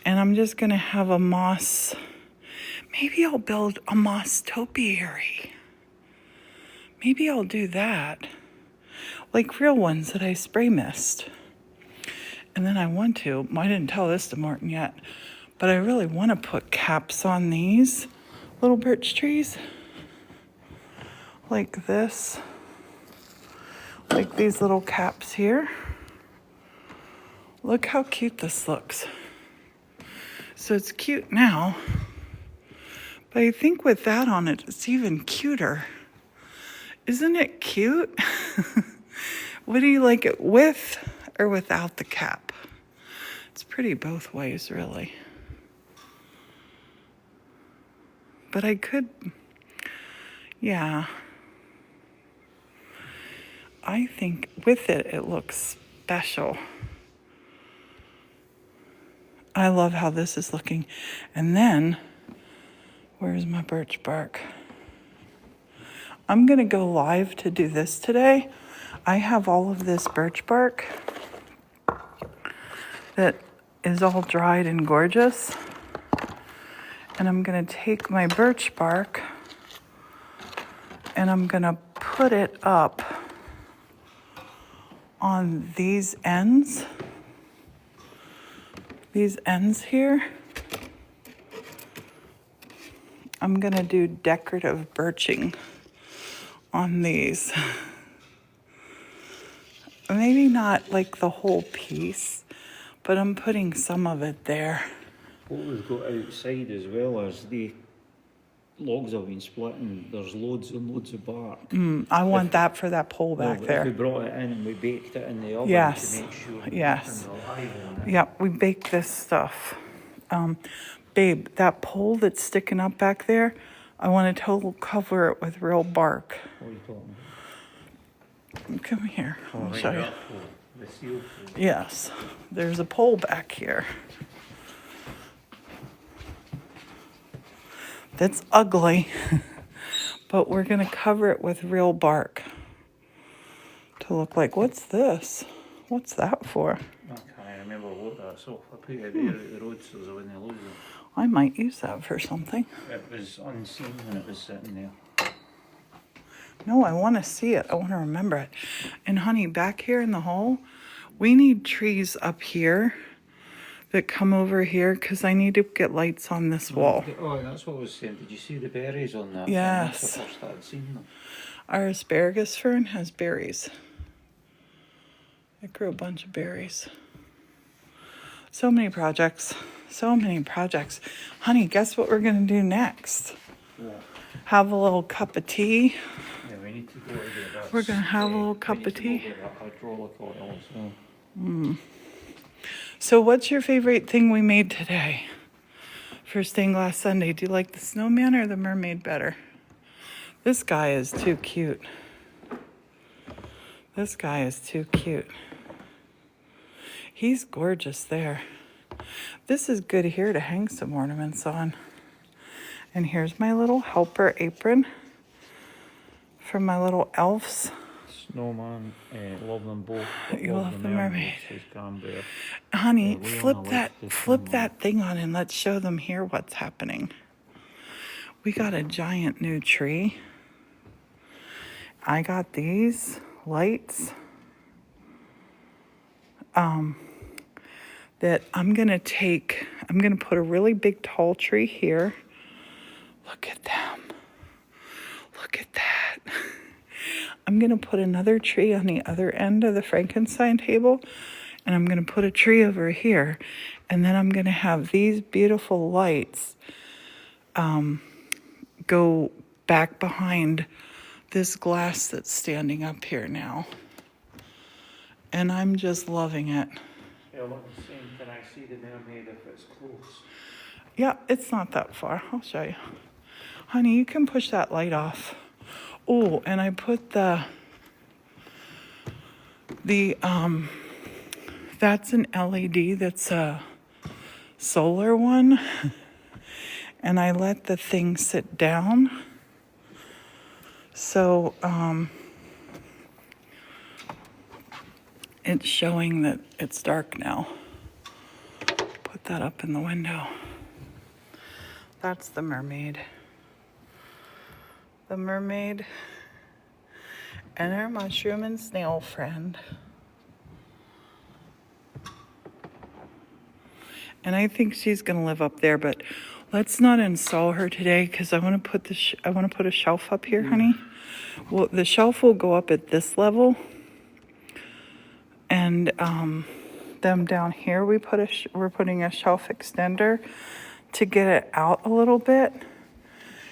A: And I'm just gonna have a moss, maybe I'll build a moss topiary. Maybe I'll do that, like real ones that I spray mist. And then I didn't tell this to Martin yet, but I really want to put caps on these little birch trees. Like this. Like these little caps here. Look how cute this looks. So it's cute now, but I think with that on it, it's even cuter. Isn't it cute? What do you like it with or without the cap? It's pretty both ways, really. But I could, yeah. I think with it, it looks special. I love how this is looking. And then, where's my birch bark? I'm gonna go live to do this today. I have all of this birch bark that is all dried and gorgeous. And I'm gonna take my birch bark and I'm gonna put it up on these ends here. I'm gonna do decorative birching on these. Maybe not like the whole piece, but I'm putting some of it there.
B: What we've got outside as well is the logs have been split and there's loads and loads of bark.
A: I want that for that pole back
B: If we
A: there.
B: brought it in and we baked it in the oven
A: Yes.
B: to make sure
A: Yes.
B: nothing will alive on it.
A: Yep, we bake this stuff. Babe, that pole that's sticking up back there, I want to total cover it with real bark.
B: What are you talking about?
A: Come here, I'll
B: right,
A: show you.
B: that pole, the seal pole.
A: Yes, there's a pole back here. That's ugly, but we're gonna cover it with real bark to look like, what's this? What's that for?
B: I can't remember what that's off. I put it there at the road so there's a window logo.
A: I might use that for something.
B: It was unseen when it was sitting there.
A: No, I want to see it. I want to remember it. And honey, back here in the hole, we need trees up here that come over here because I need to get lights on this wall.
B: Oh, that's what I was saying. Did you see the berries on that?
A: Yes.
B: That's the first I'd seen them.
A: Our asparagus fern has berries. It grew a bunch of berries. So many projects. So many projects. Honey, guess what we're going to do next?
B: Yeah.
A: Have a little cup of tea.
B: Yeah, we need to go to that.
A: We're going to have a little cup of tea.
B: Hydraulic oil as well.
A: So what's your favorite thing we made today for Stained Glass Sunday? Do you like the Snowman or the Mermaid better? This guy is too cute. This guy is too cute. He's gorgeous there. This is good here to hang some ornaments on. And here's my little helper apron from my little elves.
B: Snowman, love them both.
A: You love the Mermaid.
B: Says Cranberry.
A: Honey,
B: we
A: flip
B: wanna
A: that
B: lift this
A: flip
B: thing
A: that thing on and let's show them here what's happening. We got a giant new tree. I got these lights that I'm gonna put a really big tall tree here. Look at them. Look at that. I'm gonna put another tree on the other end of the Frankenstein table, and I'm gonna put a tree over here, and then I'm gonna have these beautiful lights go back behind this glass that's standing up here now. And I'm just loving it.
B: Yeah, look, can I see the mermaid if it's close?
A: Yeah, it's not that far. I'll show you. Honey, you can push that light off. Oh, and I put that's an LED, that's a solar one. And I let the thing sit down. So, it's showing that it's dark now. Put that up in the window. That's the mermaid. The mermaid and her mushroom and snail friend. And I think she's gonna live up there, but let's not install her today because I want to put a shelf up here, honey. Well, the shelf will go up at this level, and them down here we're putting a shelf extender to get it out a little bit.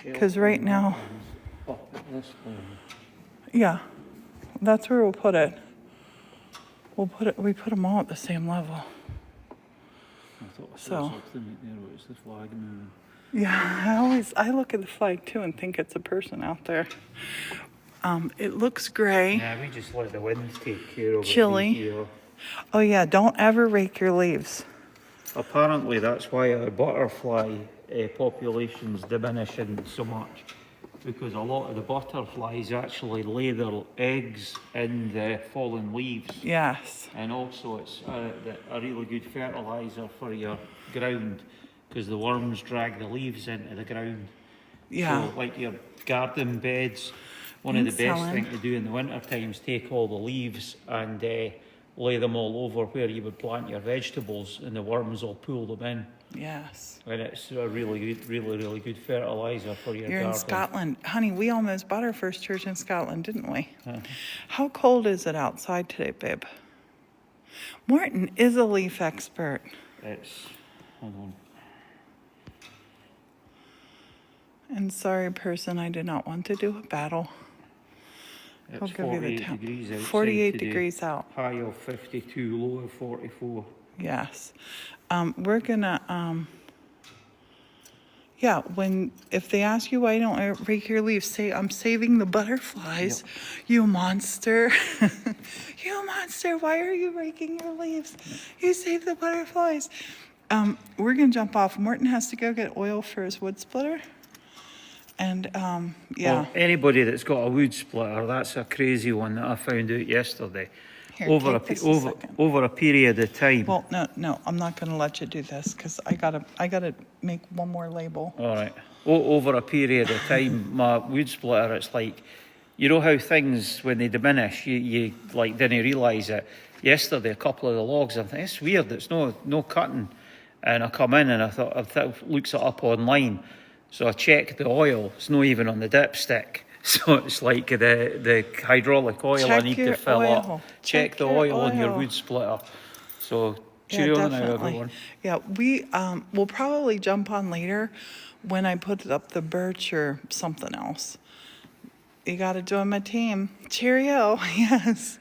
A: Because right now, yeah, that's where we'll put it. We put them all at the same level. So,
B: The flag moving.
A: yeah, I look at the flag too and think it's a person out there. It looks gray.
B: Yeah, we just let the winds take care of
A: Chilly.
B: it.
A: Oh yeah, don't ever rake your leaves.
B: Apparently, that's why our butterfly population's diminishing so much, because a lot of the butterflies actually lay their eggs in the fallen leaves.
A: Yes.
B: And also it's a really good fertiliser for your ground, because the worms drag the leaves into the ground.
A: Yeah.
B: So like your garden beds, one of the
A: Thanks,
B: best
A: Helen.
B: things to do in the winter time is take all the leaves and lay them all over where you would plant your vegetables, and the worms will pull them in.
A: Yes.
B: And it's a really good fertiliser for your
A: You're
B: garden.
A: in Scotland. Honey, we almost bought our first church in Scotland, didn't we? How cold is it outside today, babe? Morton is a leaf expert.
B: Hold on.
A: And sorry, person, I did not want to do a battle.
B: It's
A: I'll give you the
B: 48
A: temp.
B: degrees outside
A: 48
B: today.
A: degrees out.
B: High of 52, low of 44.
A: Yes. We're gonna, yeah, if they ask you why you don't rake your leaves, say, I'm saving the butterflies. You monster. You monster, why are you raking your leaves? You save the butterflies. We're gonna jump off. Morton has to go get oil for his wood splitter. And, yeah.
B: Well, anybody that's got a wood splitter, that's a crazy one that I found out yesterday.
A: Here,
B: over
A: take this a second.
B: over a period of time.
A: Well, no, I'm not gonna let you do this because I gotta make one more label.
B: All right. Over a period of time, my wood splitter, it's like, you know how things, when they diminish, you like didn't realise it. Yesterday, a couple of the logs, I think it's weird. It's no cutting, and I come in and I thought looks it up online. So I checked the oil. It's not even on the dipstick. So it's like the hydraulic oil
A: Check
B: I need
A: your
B: to fill
A: oil.
B: up. Check the
A: Check your
B: oil on your
A: oil.
B: wood splitter. So
A: Yeah,
B: cheerio now,
A: definitely.
B: everyone.
A: Yeah, we'll probably jump on later when I put up the birch or something else. You got to join my team. Cheerio. Yes.